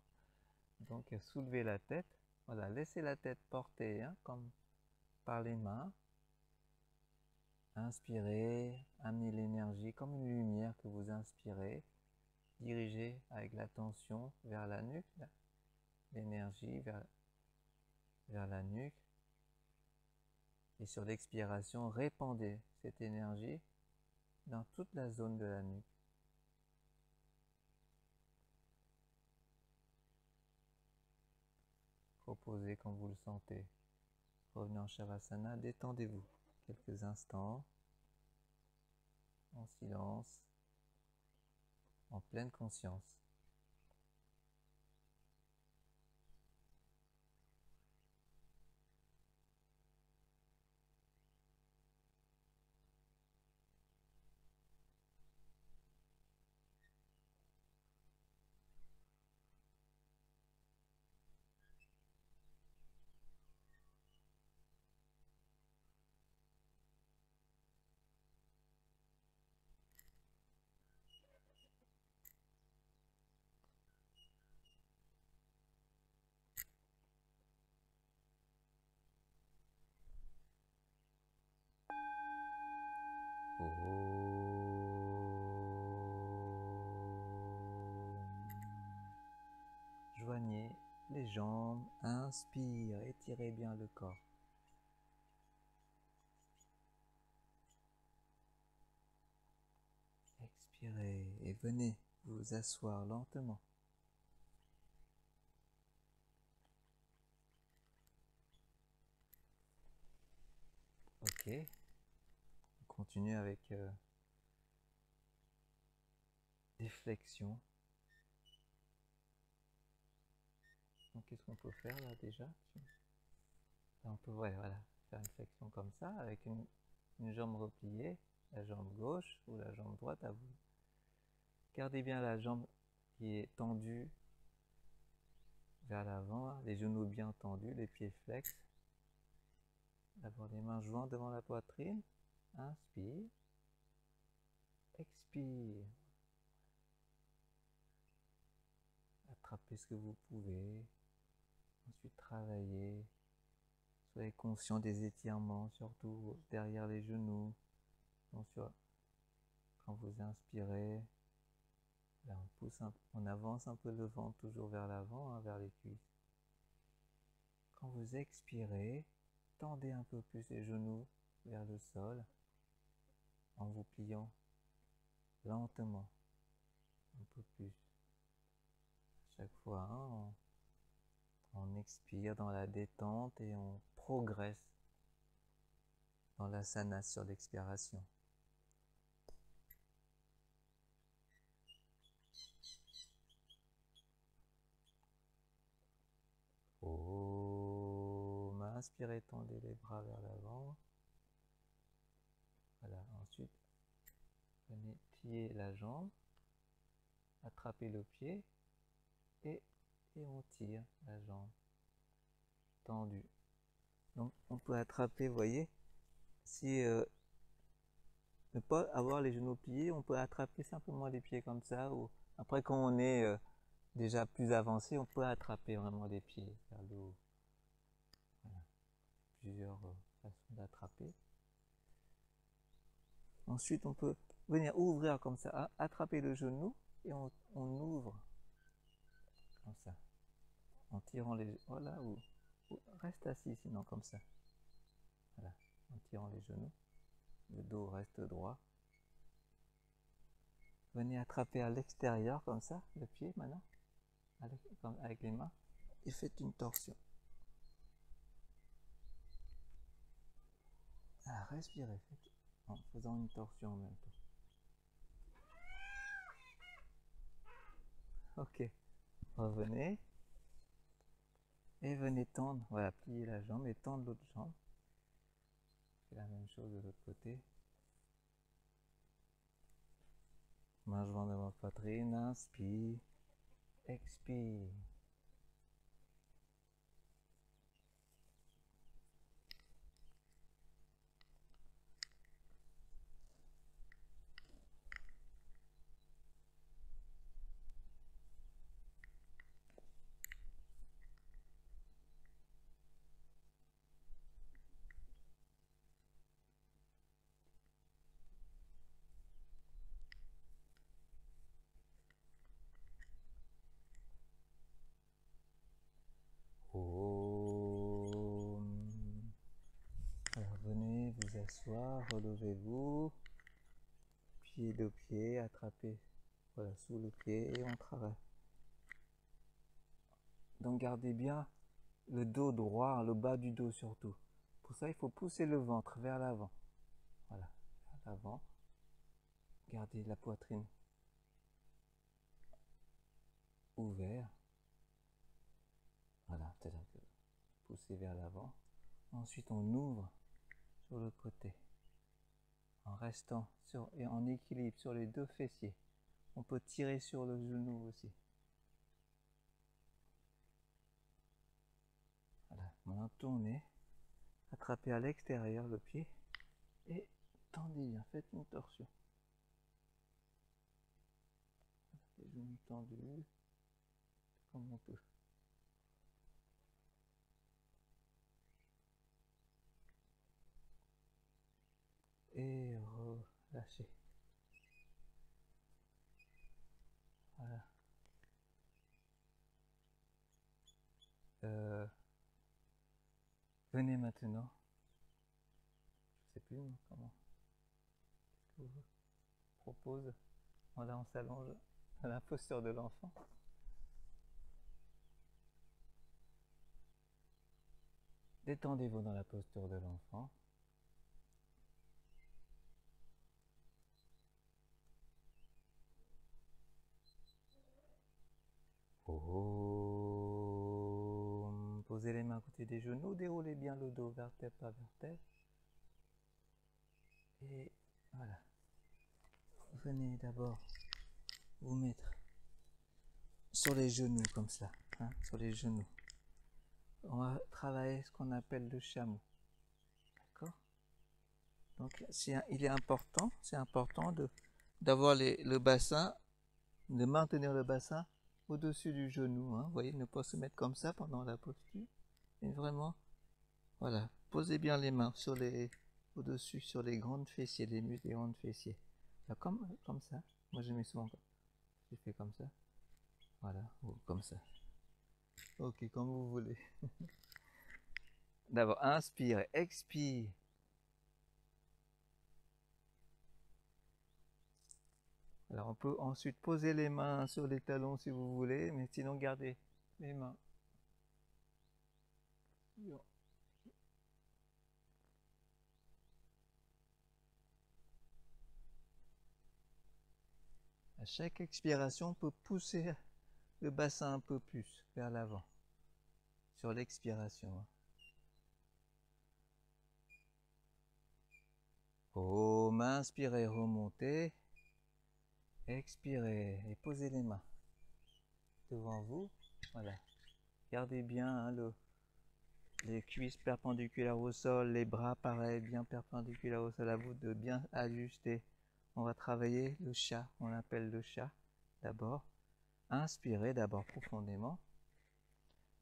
Donc soulevez la tête. Voilà, laissez la tête porter, hein, comme par les mains. Inspirez, amenez l'énergie comme une lumière que vous inspirez. Dirigez avec l'attention vers la nuque, l'énergie vers la nuque. Et sur l'expiration, répandez cette énergie dans toute la zone de la nuque. Reposez quand vous le sentez. Revenez en Shavasana, détendez-vous quelques instants, en silence, en pleine conscience. Joignez les jambes, inspire, étirez bien le corps. Expirez et venez vous asseoir lentement. Ok, on continue avec des flexions. Donc qu'est-ce qu'on peut faire là déjà? Là, on peut voilà, faire une flexion comme ça avec une jambe repliée, la jambe gauche ou la jambe droite à vous. Gardez bien la jambe qui est tendue vers l'avant, les genoux bien tendus, les pieds flex. D'abord les mains jointes devant la poitrine. Inspire. Expire. Attrapez ce que vous pouvez. Ensuite travaillez. Soyez conscient des étirements, surtout derrière les genoux. Quand vous inspirez, là on avance un peu le ventre toujours vers l'avant, hein, vers les cuisses. Quand vous expirez, tendez un peu plus les genoux vers le sol en vous pliant lentement, un peu plus. Chaque fois, hein, on expire dans la détente et on progresse dans l'asana sur l'expiration. Inspirez, tendez les bras vers l'avant. Voilà, ensuite, venez plier la jambe, attrapez le pied et on tire la jambe tendue. Donc on peut attraper, vous voyez, si ne pas avoir les genoux pliés, on peut attraper simplement les pieds comme ça. Ou après quand on est déjà plus avancé, on peut attraper vraiment les pieds vers le haut. Voilà. Plusieurs façons d'attraper. Ensuite, on peut venir ouvrir comme ça, attraper le genou et on ouvre comme ça, en tirant les... Voilà, ou reste assis sinon comme ça. Voilà, en tirant les genoux, le dos reste droit. Venez attraper à l'extérieur comme ça, le pied maintenant, avec les mains, et faites une torsion. Respirez, en faisant une torsion en même temps. Ok, revenez. Et venez tendre, voilà, plier la jambe et tendre l'autre jambe. C'est la même chose de l'autre côté. Main jointe devant la poitrine, inspire. expire. Alors venez vous asseoir, relevez-vous, pied de pied, attrapez voilà, sous le pied et on travaille. Donc gardez bien le dos droit, le bas du dos surtout. Pour ça, il faut pousser le ventre vers l'avant. Voilà, vers l'avant. Gardez la poitrine ouverte. Voilà, c'est-à-dire que poussez vers l'avant. Ensuite, on ouvre sur le côté en restant et en équilibre sur les deux fessiers. On peut tirer sur le genou aussi. Voilà, maintenant tournez, attrapez à l'extérieur le pied et tendez bien, faites une torsion. Les genoux tendus, comme on peut. Et relâchez. Voilà. Venez maintenant. Je sais plus comment. Qu'est-ce que je vous propose? Voilà, on s'allonge à la posture de l'enfant. Détendez-vous dans la posture de l'enfant. Posez les mains à côté des genoux, déroulez bien le dos vertèbre par vertèbre. Et voilà. Venez d'abord vous mettre sur les genoux comme ça, hein, sur les genoux. On va travailler ce qu'on appelle le chameau. D'accord? Donc il est important, c'est important d'avoir le bassin, de maintenir le bassin au-dessus du genou. Hein. Vous voyez, ne pas se mettre comme ça pendant la posture. Et vraiment, voilà, posez bien les mains au-dessus, sur les grandes fessiers, les muscles des grandes fessiers. Alors, comme ça. Moi, je mets souvent comme j'ai fait comme ça. Voilà, ou comme ça. Ok, comme vous voulez. D'abord, inspire, expire. Alors, on peut ensuite poser les mains sur les talons si vous voulez, mais sinon, gardez les mains. À chaque expiration, on peut pousser le bassin un peu plus vers l'avant. Sur l'expiration. Inspirez, remontez. Expirez et posez les mains devant vous. Voilà. Gardez bien hein, les cuisses perpendiculaires au sol, les bras pareil, bien perpendiculaires au sol. À vous de bien ajuster. On va travailler le chat. On l'appelle le chat d'abord. Inspirez d'abord profondément.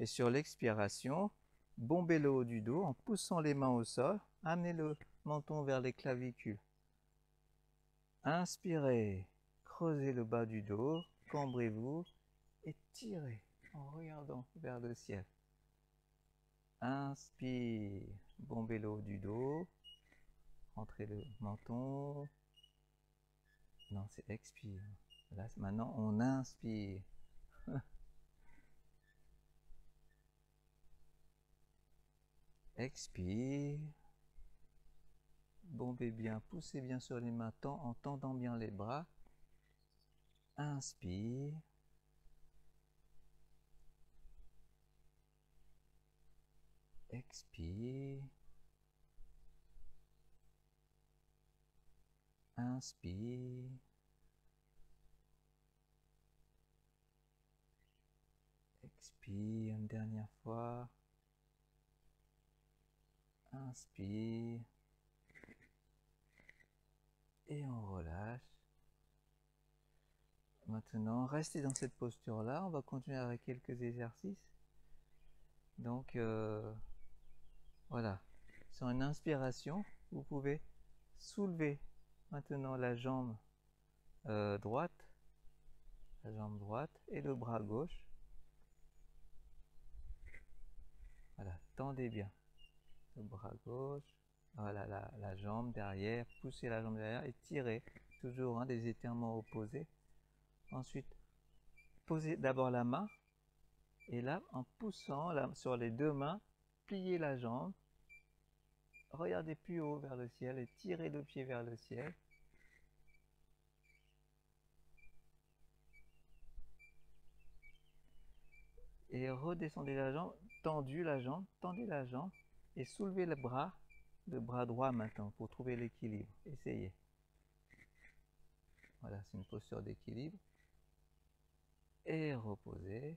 Et sur l'expiration, bombez le haut du dos en poussant les mains au sol. Amenez le menton vers les clavicules. Inspirez, creusez le bas du dos, cambrez-vous et tirez en regardant vers le ciel. Inspire, bombez le haut du dos, rentrez le menton. Non, c'est expire. Là, maintenant, on inspire. Expire. Bombez bien, poussez bien sur les mains en tendant bien les bras. Inspire. Expire. Inspire. Expire une dernière fois. Inspire. Et on relâche. Maintenant, restez dans cette posture-là. On va continuer avec quelques exercices. Donc, voilà. Sur une inspiration, vous pouvez soulever maintenant la jambe droite et le bras gauche. Voilà, tendez bien le bras gauche. Voilà, la jambe derrière, poussez la jambe derrière et tirez, toujours des étirements opposés. Ensuite, posez d'abord la main et là, en poussant sur les deux mains, pliez la jambe. Regardez plus haut vers le ciel et tirez le pied vers le ciel. Et redescendez la jambe, tendez la jambe et soulevez le bras droit maintenant pour trouver l'équilibre. Essayez. Voilà, c'est une posture d'équilibre. Et reposez.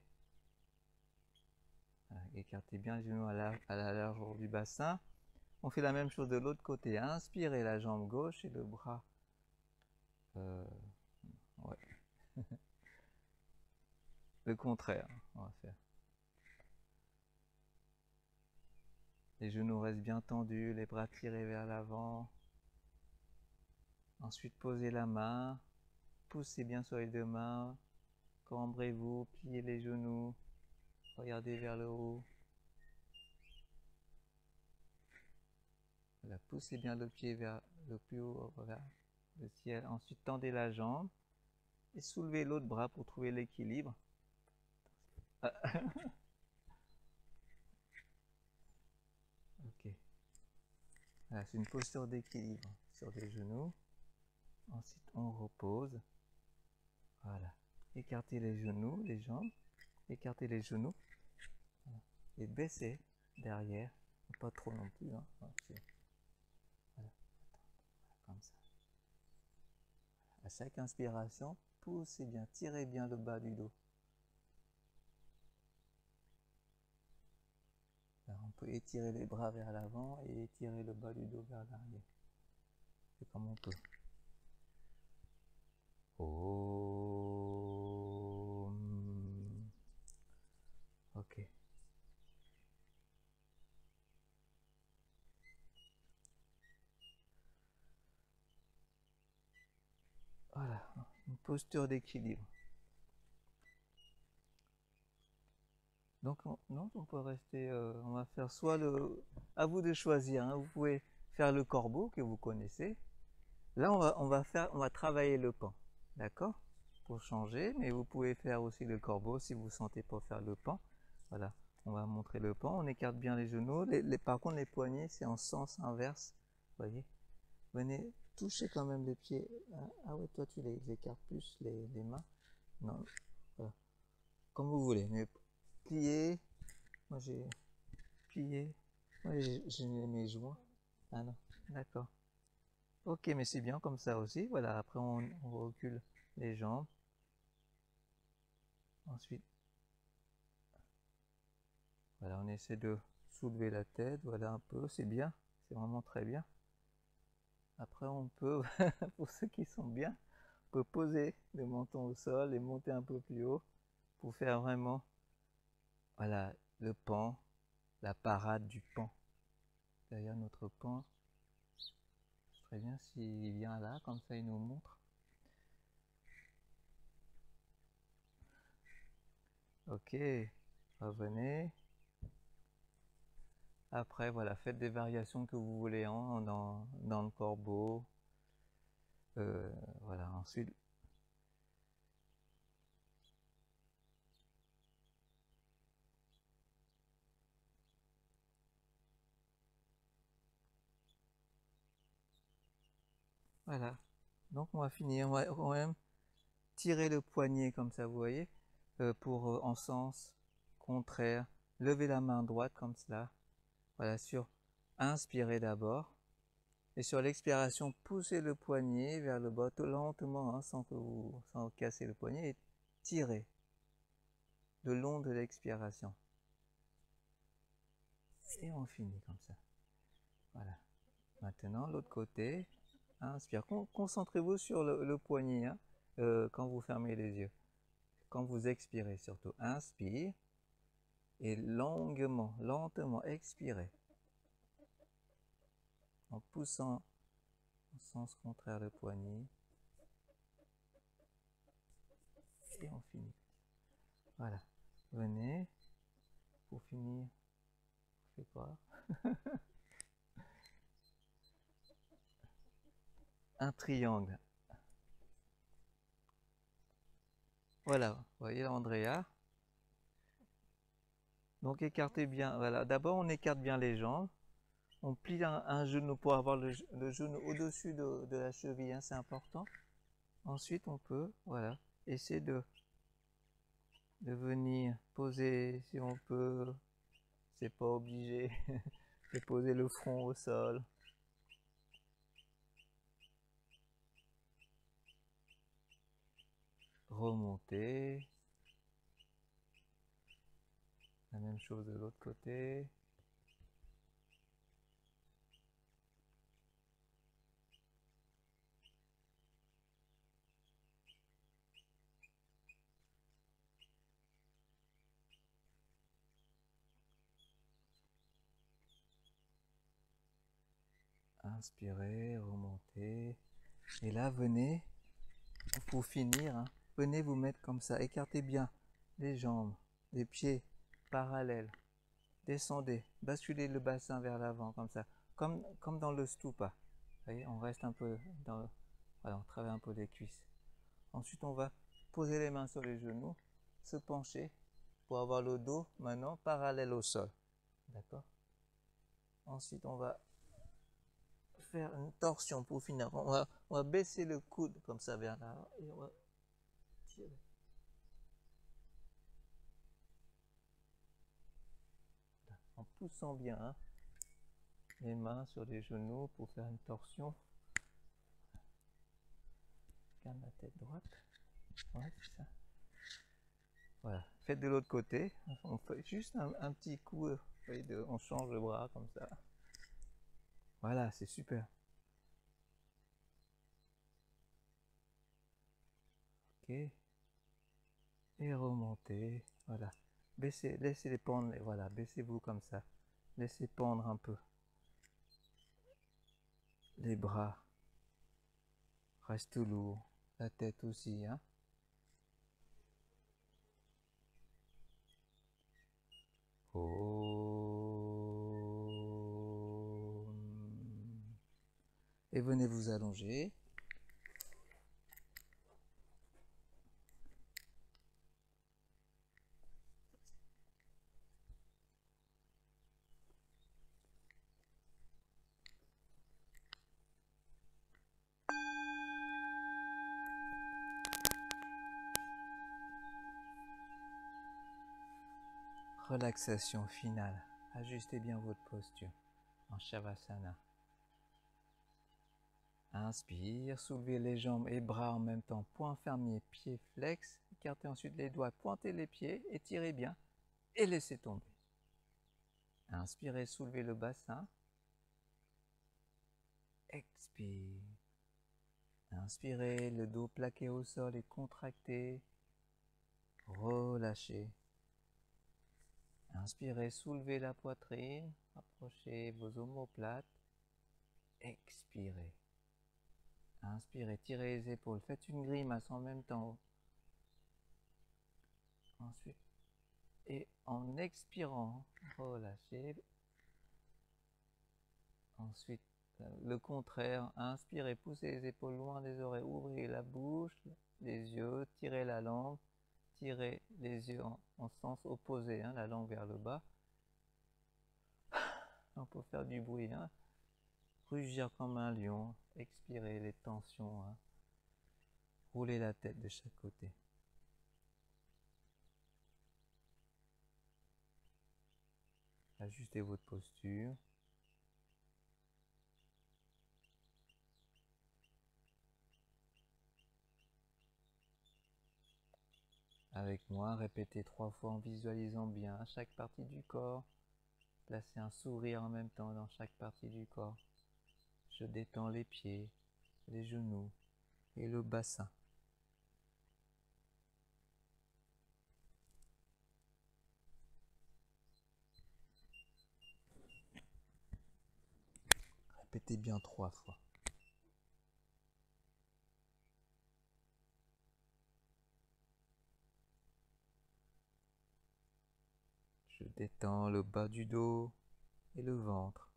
Voilà, écartez bien les genoux à la largeur du bassin. On fait la même chose de l'autre côté. Inspirez la jambe gauche et le bras. Ouais. Le contraire, on va faire. Les genoux restent bien tendus, les bras tirés vers l'avant. Ensuite, posez la main, poussez bien sur les deux mains, cambrez-vous, pliez les genoux, regardez vers le haut. Voilà, poussez bien le pied vers le plus haut, vers le ciel. Ensuite, tendez la jambe et soulevez l'autre bras pour trouver l'équilibre. Ok. Voilà, c'est une posture d'équilibre sur les genoux. Ensuite, on repose. Voilà. Écartez les genoux, les jambes. Écartez les genoux. Voilà. Et baissez derrière. Pas trop non plus. Hein. Voilà. Comme ça. À chaque inspiration, poussez bien, tirez bien le bas du dos. Alors on peut étirer les bras vers l'avant et étirer le bas du dos vers l'arrière. C'est comme on peut. Ok. Voilà, une posture d'équilibre. Donc on peut rester, on va faire soit à vous de choisir, hein, vous pouvez faire le corbeau que vous connaissez. Là on va travailler le pan, d'accord? Pour changer, mais vous pouvez faire aussi le corbeau si vous ne sentez pas faire le pan. Voilà, on va montrer le pan, on écarte bien les genoux, par contre les poignets c'est en sens inverse, voyez? Venez toucher quand même les pieds. Ah ouais, toi tu les écartes plus les mains. Non, voilà. Comme vous voulez, mais plier. Moi j'ai plié. Moi j'ai mes joints. Ah non, d'accord. Ok, mais c'est bien comme ça aussi. Voilà, après on recule les jambes. Ensuite, voilà, on essaie de soulever la tête. Voilà un peu, c'est bien. C'est vraiment très bien. Après on peut, pour ceux qui sont bien, on peut poser le menton au sol et monter un peu plus haut pour faire vraiment, voilà, le pan, la parade du pan. Derrière notre pan, c'est très bien s'il vient là, comme ça il nous montre. Ok, revenez. Après, voilà, faites des variations que vous voulez dans le corbeau. Voilà, ensuite. Voilà. Donc on va finir, on va quand même tirer le poignet comme ça, vous voyez, pour en sens contraire. Levez la main droite comme cela. Voilà, inspirez d'abord. Et sur l'expiration, poussez le poignet vers le bas, tout lentement, hein, sans casser le poignet, et tirez. le long de l'expiration. Et on finit comme ça. Voilà. Maintenant, l'autre côté. Inspire. Concentrez-vous sur le poignet hein, quand vous fermez les yeux. Quand vous expirez surtout. Inspire. Et longuement, lentement, expirez. En poussant en sens contraire le poignet. Et on finit. Voilà. Venez. Pour finir. On fait quoi? Un triangle. Voilà. Vous voyez Andrea? Donc écartez bien. Voilà. D'abord on écarte bien les jambes. On plie un genou pour avoir le genou au-dessus de la cheville. Hein, c'est important. Ensuite on peut, voilà, essayer de venir poser si on peut. C'est pas obligé. De poser le front au sol. Remonter. La même chose de l'autre côté. Inspirez, remontez. Et là, venez, pour finir, hein, venez vous mettre comme ça. Écartez bien les jambes, les pieds parallèles. Descendez, basculez le bassin vers l'avant comme ça, comme dans le stupa. Vous voyez, on reste un peu dans le... Voilà, on travaille un peu les cuisses. Ensuite, on va poser les mains sur les genoux, se pencher pour avoir le dos maintenant parallèle au sol. D'accord? Ensuite, on va faire une torsion pour finir. On va baisser le coude comme ça vers l'avant et on va tirer. En poussant bien hein, les mains sur les genoux pour faire une torsion. Garde la tête droite. Ouais, c'est ça. Voilà. Faites de l'autre côté. On fait juste un petit coup. On change le bras comme ça. Voilà, c'est super. Ok. Et remontez. Voilà. Baissez, laissez les pendre. Voilà, baissez-vous comme ça. Laissez pendre un peu. Les bras restent lourds. La tête aussi, hein. Et venez vous allonger. Relaxation finale. Ajustez bien votre posture en Shavasana. Inspire, soulevez les jambes et bras en même temps. Poings fermés, pieds flex. Écartez ensuite les doigts, pointez les pieds, étirez bien et laissez tomber. Inspirez, soulevez le bassin. Expire. Inspirez, le dos plaqué au sol et contracté. Relâchez. Inspirez, soulevez la poitrine, approchez vos omoplates. Expirez. Inspirez, tirez les épaules, faites une grimace en même temps. Ensuite, et en expirant, relâchez. Ensuite, le contraire, inspirez, poussez les épaules loin des oreilles, ouvrez la bouche, les yeux, tirez la langue, tirez les yeux en sens opposé, hein, la langue vers le bas. On peut faire du bruit, hein. Rugir comme un lion, expirez les tensions, hein. Roulez la tête de chaque côté. Ajustez votre posture. Avec moi, répétez 3 fois en visualisant bien chaque partie du corps. Placez un sourire en même temps dans chaque partie du corps. Je détends les pieds, les genoux et le bassin. Répétez bien 3 fois. Je détends le bas du dos et le ventre.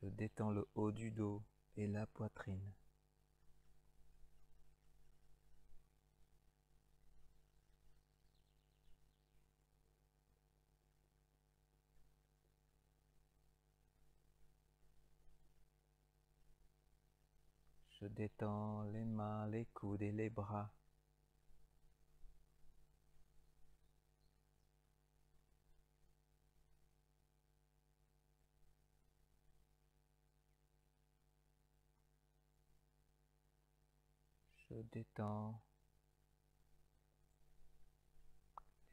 Je détends le haut du dos et la poitrine. Je détends les mains, les coudes et les bras. Je détends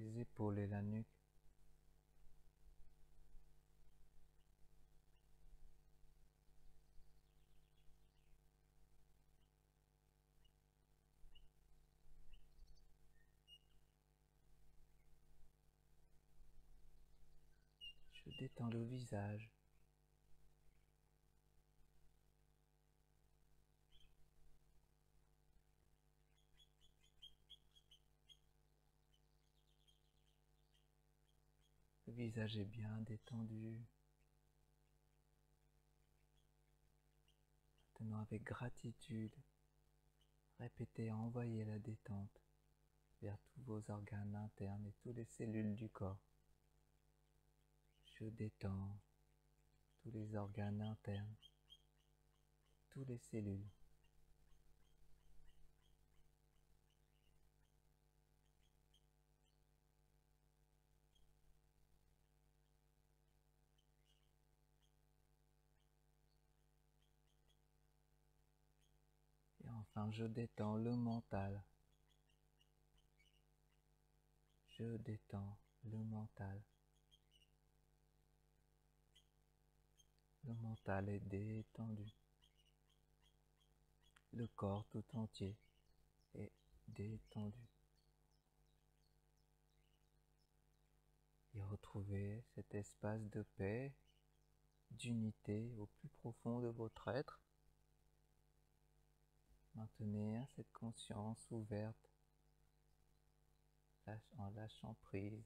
les épaules et la nuque. Je détends le visage. Le visage est bien détendu. Maintenant, avec gratitude, répétez, envoyez la détente vers tous vos organes internes et toutes les cellules du corps. Je détends tous les organes internes, toutes les cellules. Et enfin, je détends le mental. Je détends le mental. Le mental est détendu. Le corps tout entier est détendu. Et retrouvez cet espace de paix, d'unité au plus profond de votre être. Maintenez cette conscience ouverte en lâchant prise.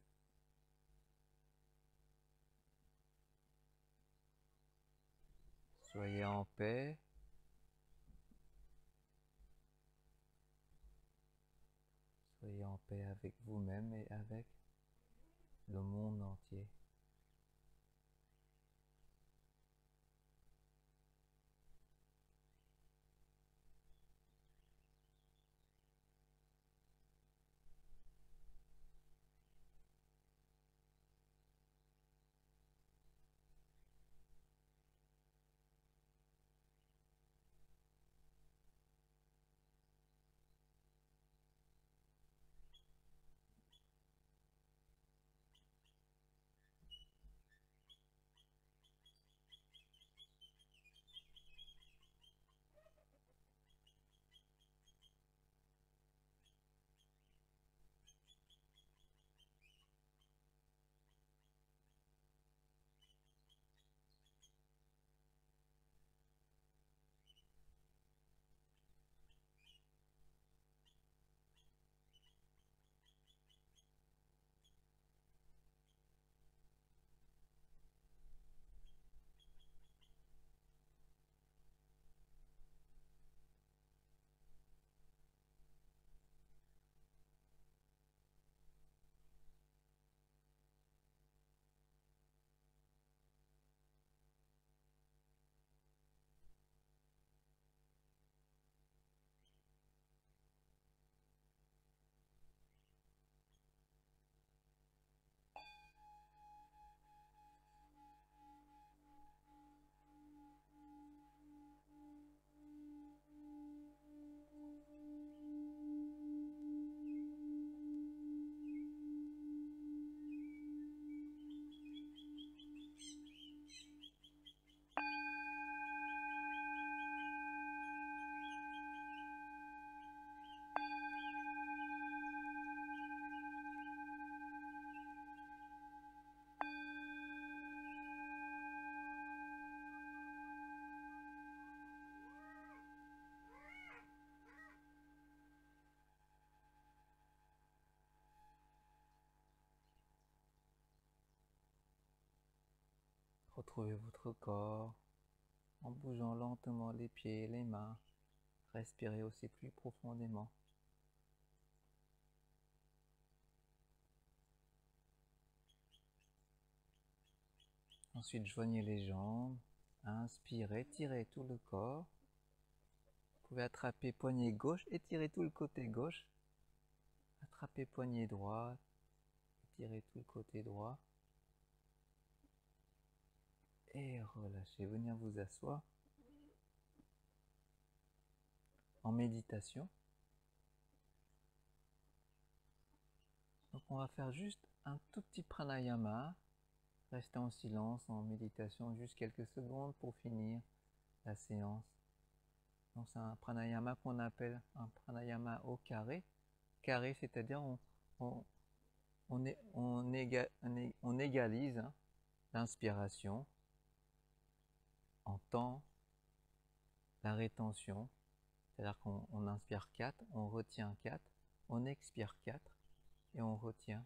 Soyez en paix. Soyez en paix avec vous-même et avec le monde entier. Retrouvez votre corps en bougeant lentement les pieds et les mains. Respirez aussi plus profondément. Ensuite, joignez les jambes. Inspirez, tirez tout le corps. Vous pouvez attraper poignet gauche et tirer tout le côté gauche. Attrapez poignet droit, tirez tout le côté droit. Et relâchez, venez vous asseoir. En méditation. Donc on va faire juste un tout petit pranayama. Restez en silence, en méditation, juste quelques secondes pour finir la séance. Donc c'est un pranayama qu'on appelle un pranayama au carré. Carré, c'est-à-dire on égalise hein, l'inspiration en temps, la rétention, c'est-à-dire qu'on inspire 4, on retient 4, on expire 4 et on retient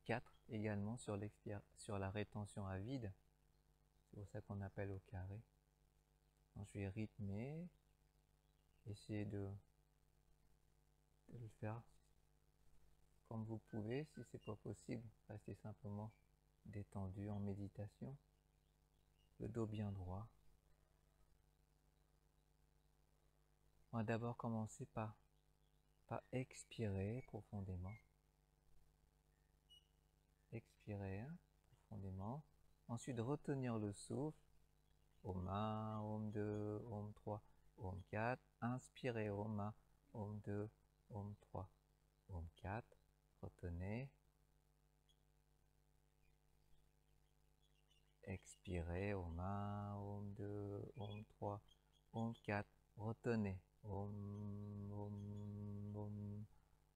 4 également sur la rétention à vide. C'est pour ça qu'on appelle au carré. Donc je vais rythmer, essayer de le faire comme vous pouvez. Si c'est pas possible, restez simplement détendu en méditation. Le dos bien droit. On va d'abord commencer par expirer profondément. Expirer hein, profondément. Ensuite, retenir le souffle. Om 1, Om 2, Om 3, Om 4. Inspirez Om 1, Om 2, Om 3, Om 4. Retenez. Expirez Om 1, Om 2, Om 3, Om 4. Retenez. Om, Om, Om,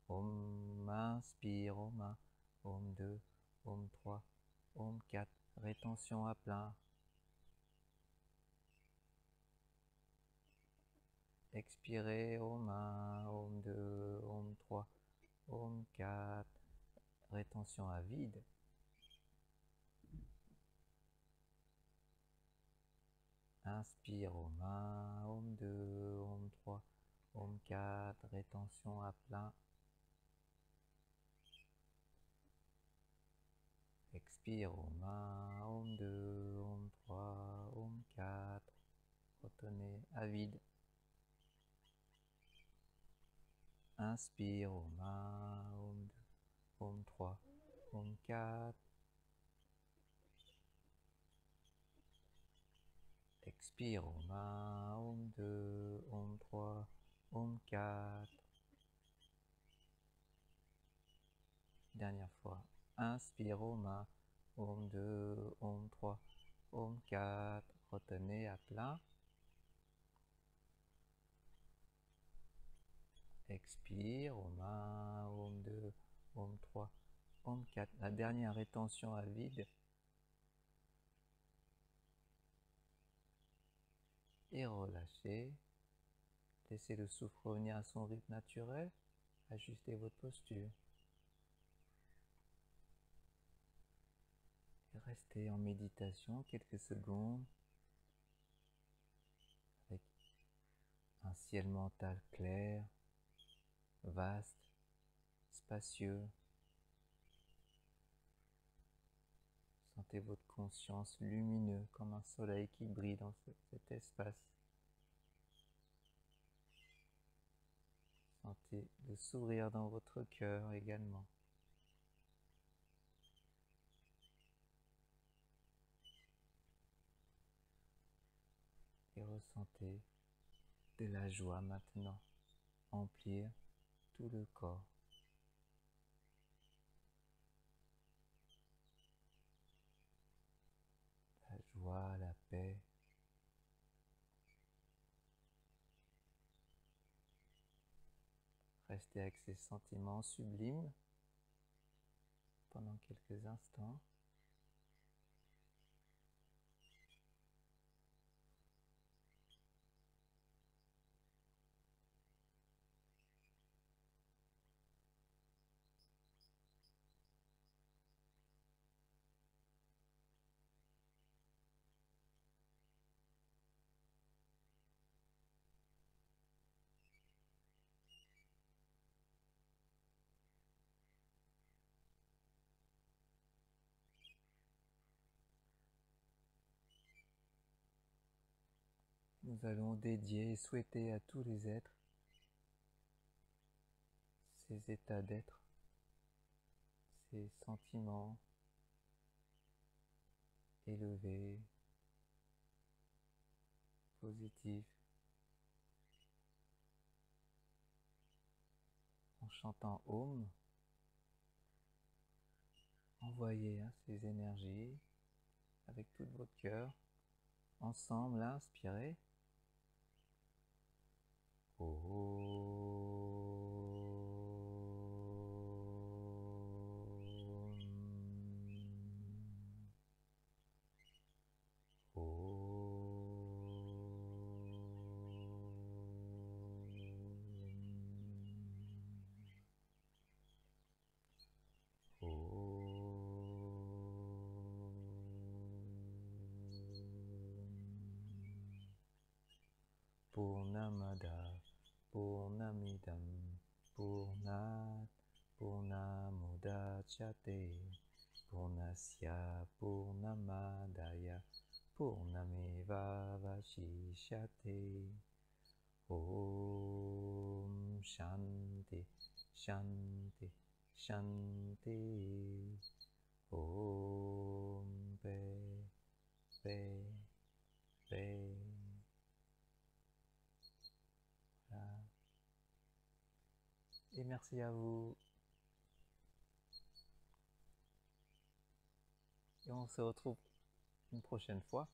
Om. Inspire Om 1, Om 2, Om 3, Om 4. Rétention à plein. Expirez Om 1, Om 2, Om 3, Om 4. Rétention à vide. Inspire Om 1, Om 2, Om 3, Om 4. Rétention à plein. Expire Om 1, Om 2, Om 3, Om 4. Retenez à vide. Inspire Om 1, Om 2, Om 3, Om 4. Expire Om 1, Om 2, Om 3, Om 4. Dernière fois. Inspire Om 1, Om 2, Om 3, Om 4. Retenez à plein. Expire Om 1, Om 2, Om 3, Om 4. La dernière rétention à vide. Et relâchez. Laissez le souffle revenir à son rythme naturel. Ajustez votre posture. Et restez en méditation quelques secondes avec un ciel mental clair, vaste, spacieux. Sentez votre conscience lumineuse comme un soleil qui brille dans cet espace. Sentez le sourire dans votre cœur également. Et ressentez de la joie maintenant emplir tout le corps. La joie, la paix. Restez avec ces sentiments sublimes pendant quelques instants. nous allons dédier et souhaiter à tous les êtres ces états d'être, ces sentiments élevés, positifs, en chantant Om. Envoyez ces énergies avec tout votre cœur, ensemble, là, inspirez. Purnamada Purnamidam Purnat Purnamudachyate Purnasya Purnamadaya Purnameva Vashishyate. Om Shanti Shanti Shanti. Om Pe. Voilà. Et merci à vous. Et on se retrouve une prochaine fois.